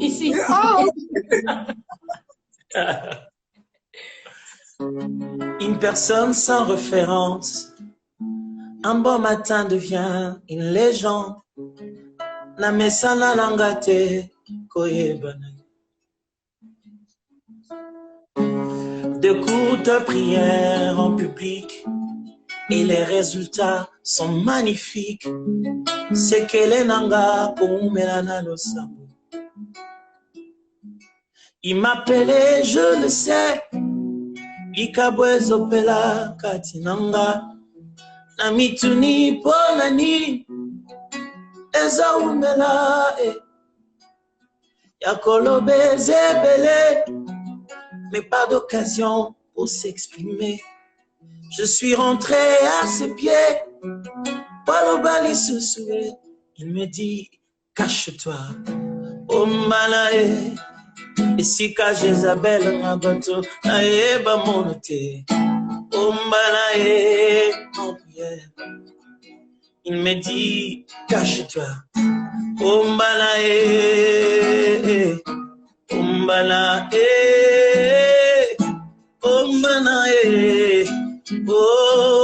Ici. Une personne sans référence. Un bon matin devient une légende. Na mesana langate koyebana. De courtes prières en public et les résultats sont magnifiques. C'est que les nanga koumelana lo sambo. Il m'appelait, je le sais. Ikabwezo pela katinanga. Namituni ponani eza umela yakolobe zebele mais pas d'occasion pour s'exprimer. Je suis rentré à ses pieds, Palobali Soussoué. Il me dit cache-toi, oh malae. Et si ka Jézabel Mabato naeba monote, oh malae, mon prière. Il me dit cache-toi, oh malae, oh malae, oh malae,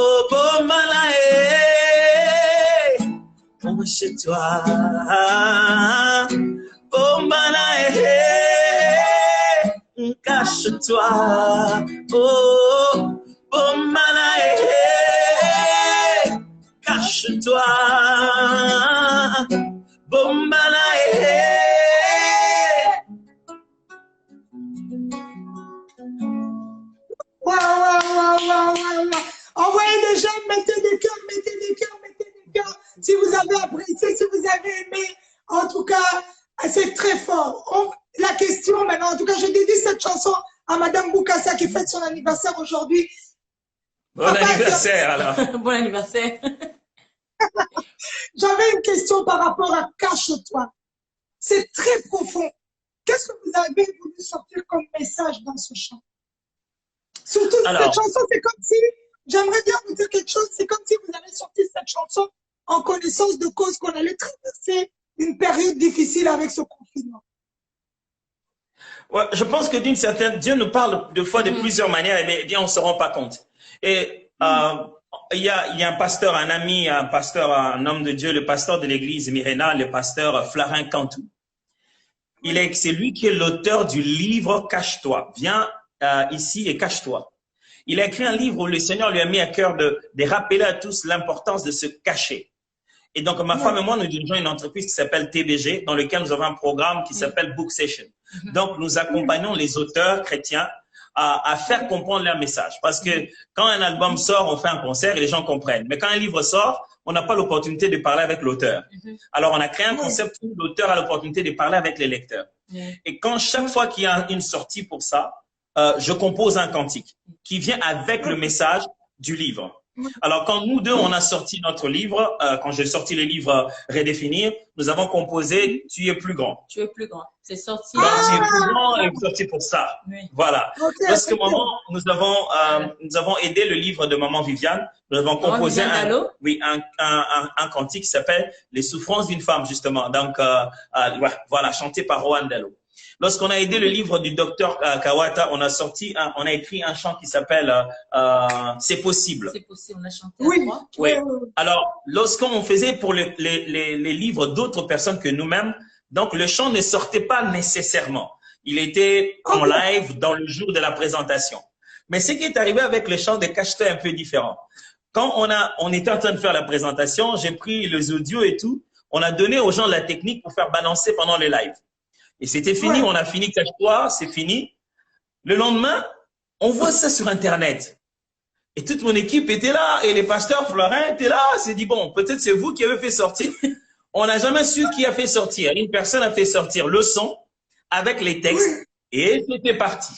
oh malae, oh chez toi, oh malae. Cache-toi, oh, oh malae, cache-toi, oh malae. Wow. Envoyez des gens, mettez des cœurs. Si vous avez apprécié, si vous avez aimé, en tout cas, c'est très fort. La question maintenant, en tout cas, je dédie cette chanson à Madame Boukassa qui fête son anniversaire aujourd'hui. Bon anniversaire alors. Bon anniversaire. J'avais une question par rapport à Cache-toi. C'est très profond. Qu'est-ce que vous avez voulu sortir comme message dans ce chant? Surtout cette chanson, c'est comme si j'aimerais bien vous dire quelque chose. C'est comme si vous avez sorti cette chanson en connaissance de cause qu'on allait traverser une période difficile avec ce confinement. Ouais, je pense que d'une certaine, Dieu nous parle de fois de plusieurs manières, et bien on ne se rend pas compte. Et il y a un pasteur, un ami, un pasteur, un homme de Dieu, le pasteur de l'église Myrena, le pasteur Flarin Cantou. C'est lui qui est l'auteur du livre Cache-toi. Viens ici et cache-toi. Il a écrit un livre où le Seigneur lui a mis à cœur de rappeler à tous l'importance de se cacher. Et donc, ma femme et moi, nous dirigeons une entreprise qui s'appelle TBG, dans lequel nous avons un programme qui s'appelle Book Session. Donc, nous accompagnons les auteurs chrétiens à faire comprendre leur message. Parce que quand un album sort, on fait un concert et les gens comprennent. Mais quand un livre sort, on n'a pas l'opportunité de parler avec l'auteur. Alors, on a créé un concept où l'auteur a l'opportunité de parler avec les lecteurs. Et quand chaque fois qu'il y a une sortie pour ça, je compose un cantique qui vient avec le message du livre. Alors, quand nous deux, on a sorti notre livre, quand j'ai sorti le livre Redéfinir, nous avons composé « Tu es plus grand ». Tu es plus grand. C'est sorti. Tu es plus grand et sorti pour ça. Oui. Voilà. Dans ce moment, nous avons aidé le livre de Maman Viviane. Nous avons composé un cantique qui s'appelle « Les souffrances d'une femme », justement. Donc, voilà, chanté par Rohan Dallo. Lorsqu'on a aidé le livre du docteur Kawata, on a écrit un chant qui s'appelle C'est possible. C'est possible, on a chanté. Oui. Alors, lorsqu'on faisait pour les livres d'autres personnes que nous-mêmes, donc le chant ne sortait pas nécessairement. Il était en live dans le jour de la présentation. Mais ce qui est arrivé avec le chant de Cache-toi est un peu différent. Quand on était en train de faire la présentation, j'ai pris les audios et tout, on a donné aux gens la technique pour faire balancer pendant les lives. Et c'était fini, on a fini Cache-toi, c'est fini. Le lendemain, on voit ça sur Internet. Et toute mon équipe était là, et les pasteurs Florin étaient là. On s'est dit, bon, peut-être c'est vous qui avez fait sortir. On n'a jamais su qui a fait sortir. Une personne a fait sortir le son avec les textes, et c'était parti.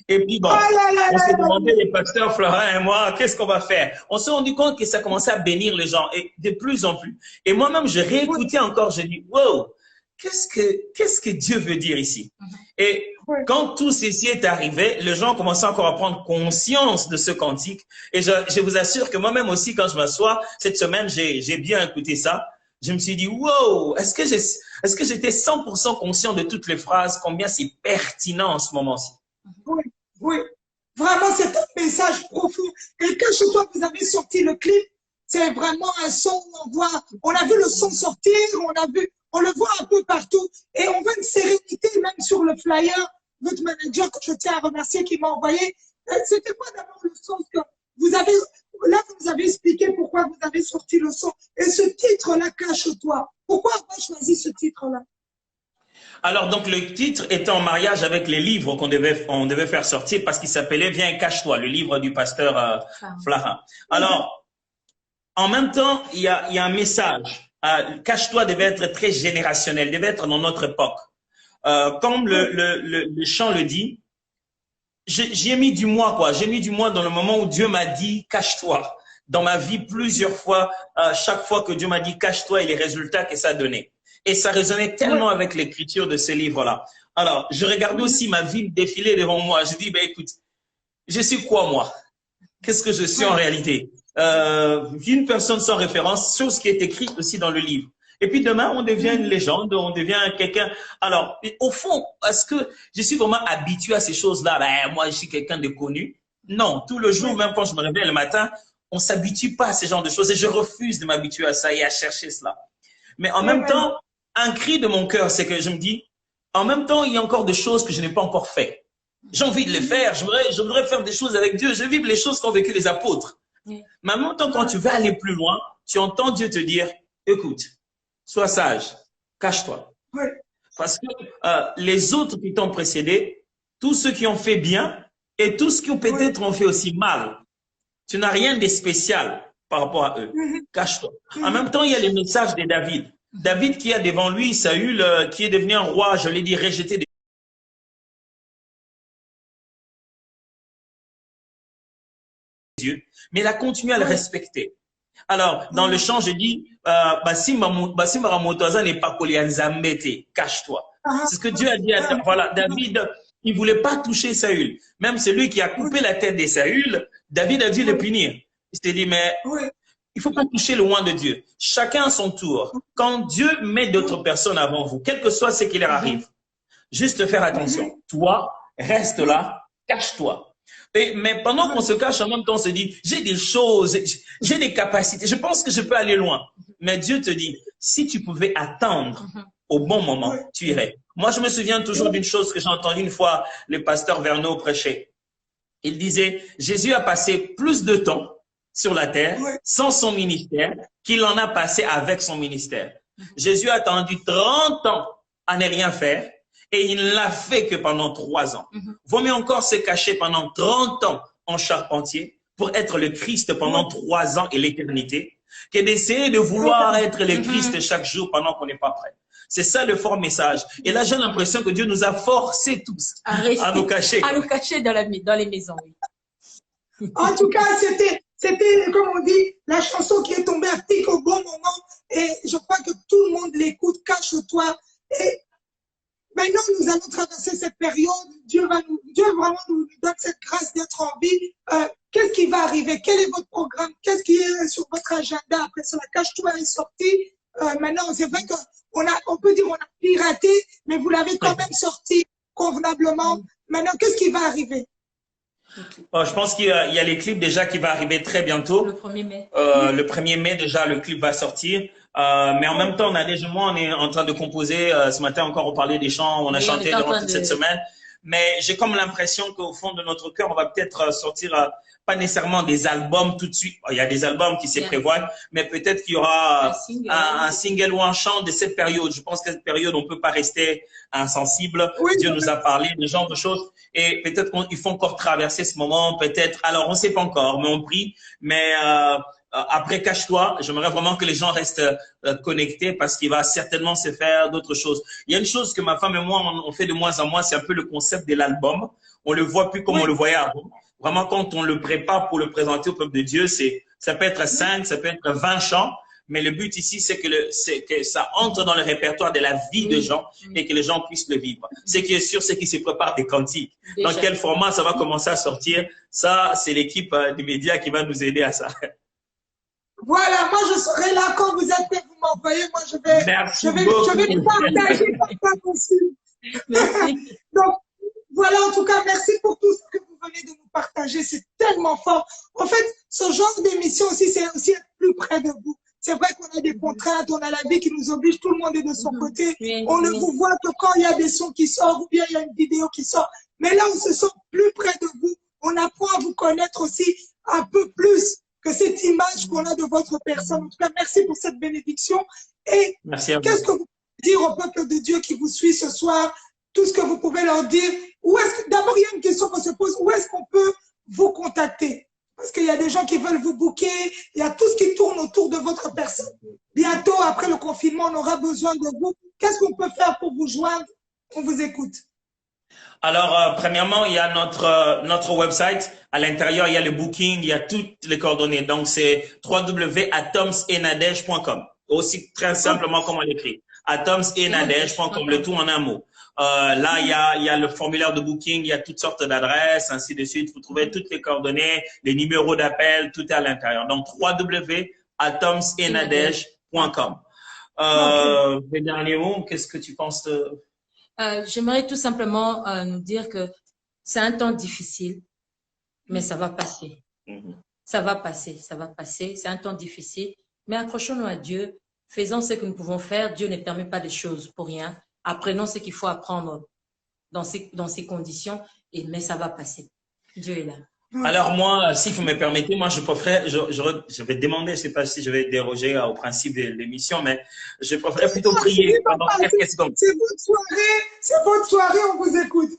Et puis bon, on s'est demandé, les pasteurs Florin et moi, qu'est-ce qu'on va faire? On s'est rendu compte que ça commençait à bénir les gens, et de plus en plus. Et moi-même, je réécoutais encore, je dis, wow! Qu'est-ce que Dieu veut dire ici? Et quand tout ceci est arrivé, les gens commençaient encore à prendre conscience de ce cantique. Et je vous assure que moi-même aussi, quand je m'assois, cette semaine, j'ai bien écouté ça. Je me suis dit, wow, est-ce que j'étais 100% conscient de toutes les phrases, combien c'est pertinent en ce moment-ci? Oui. Vraiment, c'est un message profond. Et que chez toi, vous avez sorti le clip, c'est vraiment un son où on a vu le son sortir, on le voit un peu partout et on voit une sérénité même sur le flyer. Votre manager, que je tiens à remercier, qui m'a envoyé. C'était quoi d'abord le sens que vous avez, là vous avez expliqué pourquoi vous avez sorti le son. Et ce titre-là, Cache-toi. Pourquoi avoir choisi ce titre-là? Alors, donc, le titre était en mariage avec les livres qu'on devait faire sortir parce qu'il s'appelait Viens, cache-toi, le livre du pasteur Flarin. Alors, en même temps, il y a un message. Cache-toi devait être très générationnel, devait être dans notre époque. Comme le chant le dit, j'y ai mis du moi, quoi. J'ai mis du moi dans le moment où Dieu m'a dit cache-toi. Dans ma vie, plusieurs fois, chaque fois que Dieu m'a dit cache-toi et les résultats que ça a donné. Et ça résonnait tellement avec l'écriture de ce livre-là. Alors, je regardais aussi ma vie défiler devant moi. Je dis, ben écoute, je suis quoi moi? Qu'est-ce que je suis en réalité? Une personne sans référence, chose qui est écrite aussi dans le livre. Et puis demain, on devient une légende, on devient quelqu'un. Alors, au fond, est-ce que je suis vraiment habitué à ces choses-là? Ben, moi, je suis quelqu'un de connu. Non, tout le jour, même quand je me réveille le matin, on ne s'habitue pas à ce genre de choses. Et je refuse de m'habituer à ça et à chercher cela. Mais en même temps, un cri de mon cœur, c'est que je me dis, en même temps, il y a encore des choses que je n'ai pas encore faites. J'ai envie de les faire. Je voudrais faire des choses avec Dieu. Je vis les choses qu'ont vécu les apôtres. Mais en même temps, quand tu veux aller plus loin, tu entends Dieu te dire, écoute, sois sage, cache-toi. Parce que les autres qui t'ont précédé, tous ceux qui ont fait bien et tous ceux qui peut-être ont fait aussi mal, tu n'as rien de spécial par rapport à eux. Cache-toi. En même temps, il y a les messages de David. David qui a devant lui Saül, qui est devenu un roi, je l'ai dit, rejeté des yeux, mais il a continué à le respecter. Alors, dans le chant, je dis, cache-toi. C'est ce que Dieu a dit à voilà, David, il ne voulait pas toucher Saül. Même celui qui a coupé la tête de Saül, David a dû le punir. Il s'est dit, mais il ne faut pas toucher le loin de Dieu. Chacun à son tour. Quand Dieu met d'autres personnes avant vous, quel que soit ce qui leur arrive, juste faire attention. Toi, reste là, cache-toi. Mais pendant qu'on se cache, en même temps, on se dit, j'ai des choses, j'ai des capacités, je pense que je peux aller loin. Mais Dieu te dit, si tu pouvais attendre au bon moment, tu irais. Moi, je me souviens toujours d'une chose que j'ai entendue une fois le pasteur Verneau prêcher. Il disait, Jésus a passé plus de temps sur la terre sans son ministère qu'il en a passé avec son ministère. Jésus a attendu 30 ans à ne rien faire. Et il ne l'a fait que pendant 3 ans. Vaut mieux encore se cacher pendant 30 ans en charpentier pour être le Christ pendant 3 ans et l'éternité que d'essayer de vouloir être le Christ chaque jour pendant qu'on n'est pas prêt. C'est ça le fort message. Et là, j'ai l'impression que Dieu nous a forcés tous à nous cacher. À nous cacher dans les maisons. Oui. En tout cas, c'était, comme on dit, la chanson qui est tombée à pic au bon moment. Et je crois que tout le monde l'écoute, cache-toi. Et maintenant, nous allons traverser cette période. Dieu vraiment nous donne cette grâce d'être en vie. Qu'est-ce qui va arriver? Quel est votre programme? Qu'est-ce qui est sur votre agenda? Après cela, cache-toi est sorti. Maintenant, c'est vrai qu'on peut dire qu'on a piraté, mais vous l'avez quand même sorti convenablement. Maintenant, qu'est-ce qui va arriver? Je pense qu'il y a les clips déjà qui vont arriver très bientôt. Le 1er mai. Le 1er mai, déjà, le clip va sortir. Mais en même temps, on est en train de composer. Ce matin encore, on parlait des chants, on a chanté durant toute cette semaine. Mais j'ai comme l'impression qu'au fond de notre cœur, on va peut-être sortir pas nécessairement des albums tout de suite. Il y a des albums qui se prévoient, mais peut-être qu'il y aura un single ou un chant de cette période. Je pense que cette période, on ne peut pas rester insensible. Dieu nous a parlé de ce genre de choses. Et peut-être qu'il faut encore traverser ce moment. Peut-être, alors on ne sait pas encore, mais on prie. Mais après, cache-toi. J'aimerais vraiment que les gens restent connectés parce qu'il va certainement se faire d'autres choses. Il y a une chose que ma femme et moi, on fait de moins en moins, c'est un peu le concept de l'album. On le voit plus comme on le voyait avant. Vraiment, quand on le prépare pour le présenter au peuple de Dieu, ça peut être 5, ça peut être 20 chants. Mais le but ici, c'est que ça entre dans le répertoire de la vie des gens et que les gens puissent le vivre. Ce qui est sûr, c'est qu'ils se préparent des cantiques. Dans quel format ça va commencer à sortir? Ça, c'est l'équipe des médias qui va nous aider à ça. Voilà, moi je serai là quand vous êtes prêts, vous m'envoyez, moi je vais partager comme ça possible. Merci. Donc, voilà, en tout cas, merci pour tout ce que vous venez de nous partager, c'est tellement fort. En fait, ce genre d'émission aussi, c'est aussi être plus près de vous. C'est vrai qu'on a des contraintes, on a la vie qui nous oblige, tout le monde est de son côté. On ne vous voit que quand il y a des sons qui sortent ou bien il y a une vidéo qui sort. Mais là, on se sent plus près de vous. On apprend à vous connaître aussi un peu plus que cette image qu'on a de votre personne. En tout cas, merci pour cette bénédiction. Et qu'est-ce que vous pouvez dire au peuple de Dieu qui vous suit ce soir? Tout ce que vous pouvez leur dire. D'abord, il y a une question qu'on se pose. Où est-ce qu'on peut vous contacter? Parce qu'il y a des gens qui veulent vous booker. Il y a tout ce qui tourne autour de votre personne. Bientôt, après le confinement, on aura besoin de vous. Qu'est-ce qu'on peut faire pour vous joindre? On vous écoute. Alors, premièrement, il y a notre website. À l'intérieur, il y a le booking, il y a toutes les coordonnées. Donc, c'est www.atomsenadej.com. Aussi très simplement comme on l'écrit. atomsenadej.com, le tout en un mot. Là, il y a le formulaire de booking, il y a toutes sortes d'adresses, ainsi de suite. Vous trouvez toutes les coordonnées, les numéros d'appel, tout est à l'intérieur. Donc, www.atomsenadej.com. Les derniers mots, qu'est-ce que tu penses de... J'aimerais tout simplement nous dire que c'est un temps difficile, mais ça va passer. Ça va passer, ça va passer. C'est un temps difficile, mais accrochons-nous à Dieu. Faisons ce que nous pouvons faire. Dieu ne permet pas des choses pour rien. Apprenons ce qu'il faut apprendre dans ces conditions, mais ça va passer. Dieu est là. Alors moi, si vous me permettez, moi je préfère, je vais demander, je ne sais pas si je vais déroger au principe de l'émission, mais je préfère plutôt prier pendant quelques secondes. C'est votre soirée, on vous écoute.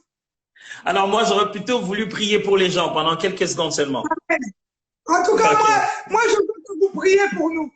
Alors moi, j'aurais plutôt voulu prier pour les gens pendant quelques secondes seulement. En tout cas, moi je veux que vous priez pour nous.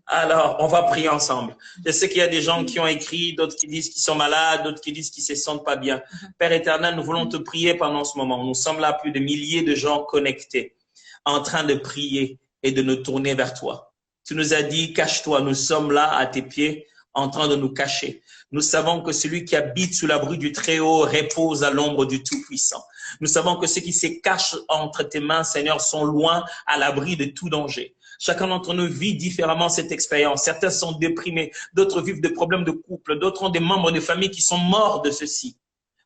Alors, on va prier ensemble. Je sais qu'il y a des gens qui ont écrit, d'autres qui disent qu'ils sont malades, d'autres qui disent qu'ils ne se sentent pas bien. Père éternel, nous voulons te prier pendant ce moment. Nous sommes là, plus de milliers de gens connectés, en train de prier et de nous tourner vers toi. Tu nous as dit, cache-toi, nous sommes là à tes pieds, en train de nous cacher. Nous savons que celui qui habite sous l'abri du Très-Haut repose à l'ombre du Tout-Puissant. Nous savons que ceux qui se cachent entre tes mains, Seigneur, sont loin à l'abri de tout danger. Chacun d'entre nous vit différemment cette expérience. Certains sont déprimés, d'autres vivent des problèmes de couple, d'autres ont des membres de famille qui sont morts de ceci.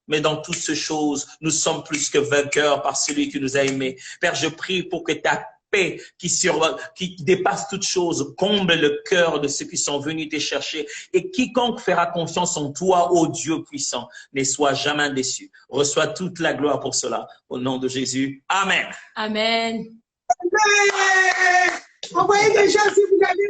Mais dans toutes ces choses, nous sommes plus que vainqueurs par celui qui nous a aimés. Père, je prie pour que ta paix qui dépasse toute chose comble le cœur de ceux qui sont venus te chercher. Et quiconque fera confiance en toi, ô Dieu puissant, ne soit jamais déçu. Reçois toute la gloire pour cela. Au nom de Jésus. Amen. Amen. Amen. Envoyez déjà si vous avez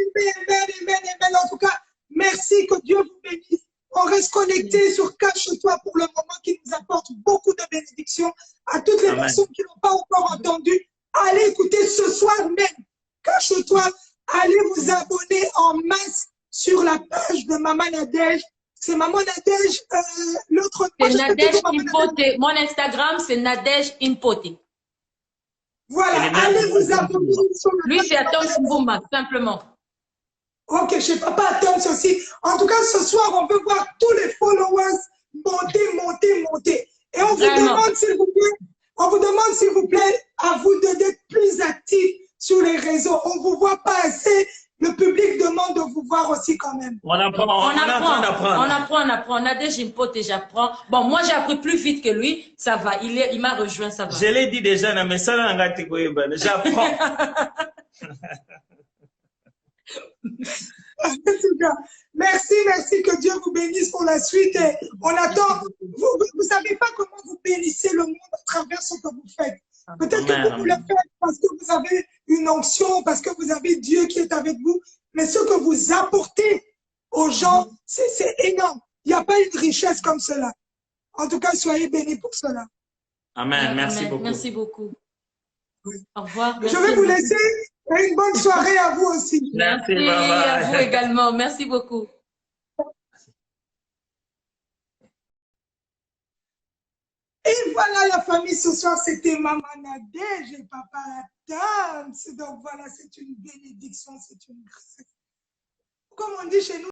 amen. En tout cas, merci, que Dieu vous bénisse. On reste connecté sur Cache-toi pour le moment qui nous apporte beaucoup de bénédictions. À toutes les personnes qui n'ont pas encore entendu, allez écouter ce soir même. Cache-toi, allez vous abonner en masse sur la page de Maman Nadège. C'est Maman Nadège, l'autre. C'est Nadège Impote. Mon Instagram, c'est Nadège Impote. Voilà, allez vous abonner sur la Lui, c'est Atom Simbumba, simplement. Ok, chez Papa Atom aussi. En tout cas, ce soir, on veut voir tous les followers monter. Et on vous demande, s'il vous plaît, à vous d'être plus actifs sur les réseaux. On ne vous voit pas assez. Le public demande de vous voir aussi quand même. On apprend. Nadège Impote, j'apprends. Bon, moi, j'ai appris plus vite que lui. Ça va. Il m'a rejoint, ça va. Je l'ai dit déjà, mais ça, j'apprends. Merci, que Dieu vous bénisse pour la suite. Et on attend. Vous ne savez pas comment vous bénissez le monde à travers ce que vous faites. Peut-être que vous le faites parce que vous avez une onction, parce que vous avez Dieu qui est avec vous. Mais ce que vous apportez aux gens, c'est énorme. Il n'y a pas une richesse comme cela. En tout cas, soyez bénis pour cela. Amen. Merci beaucoup. Merci beaucoup. Oui. Au revoir. Je vais vous laisser. Et une bonne soirée à vous aussi. Merci à vous également. Merci beaucoup. Et voilà la famille, ce soir c'était Maman Nadège et Papa Atom. Donc voilà, c'est une bénédiction, c'est une grâce. Comme on dit chez nous,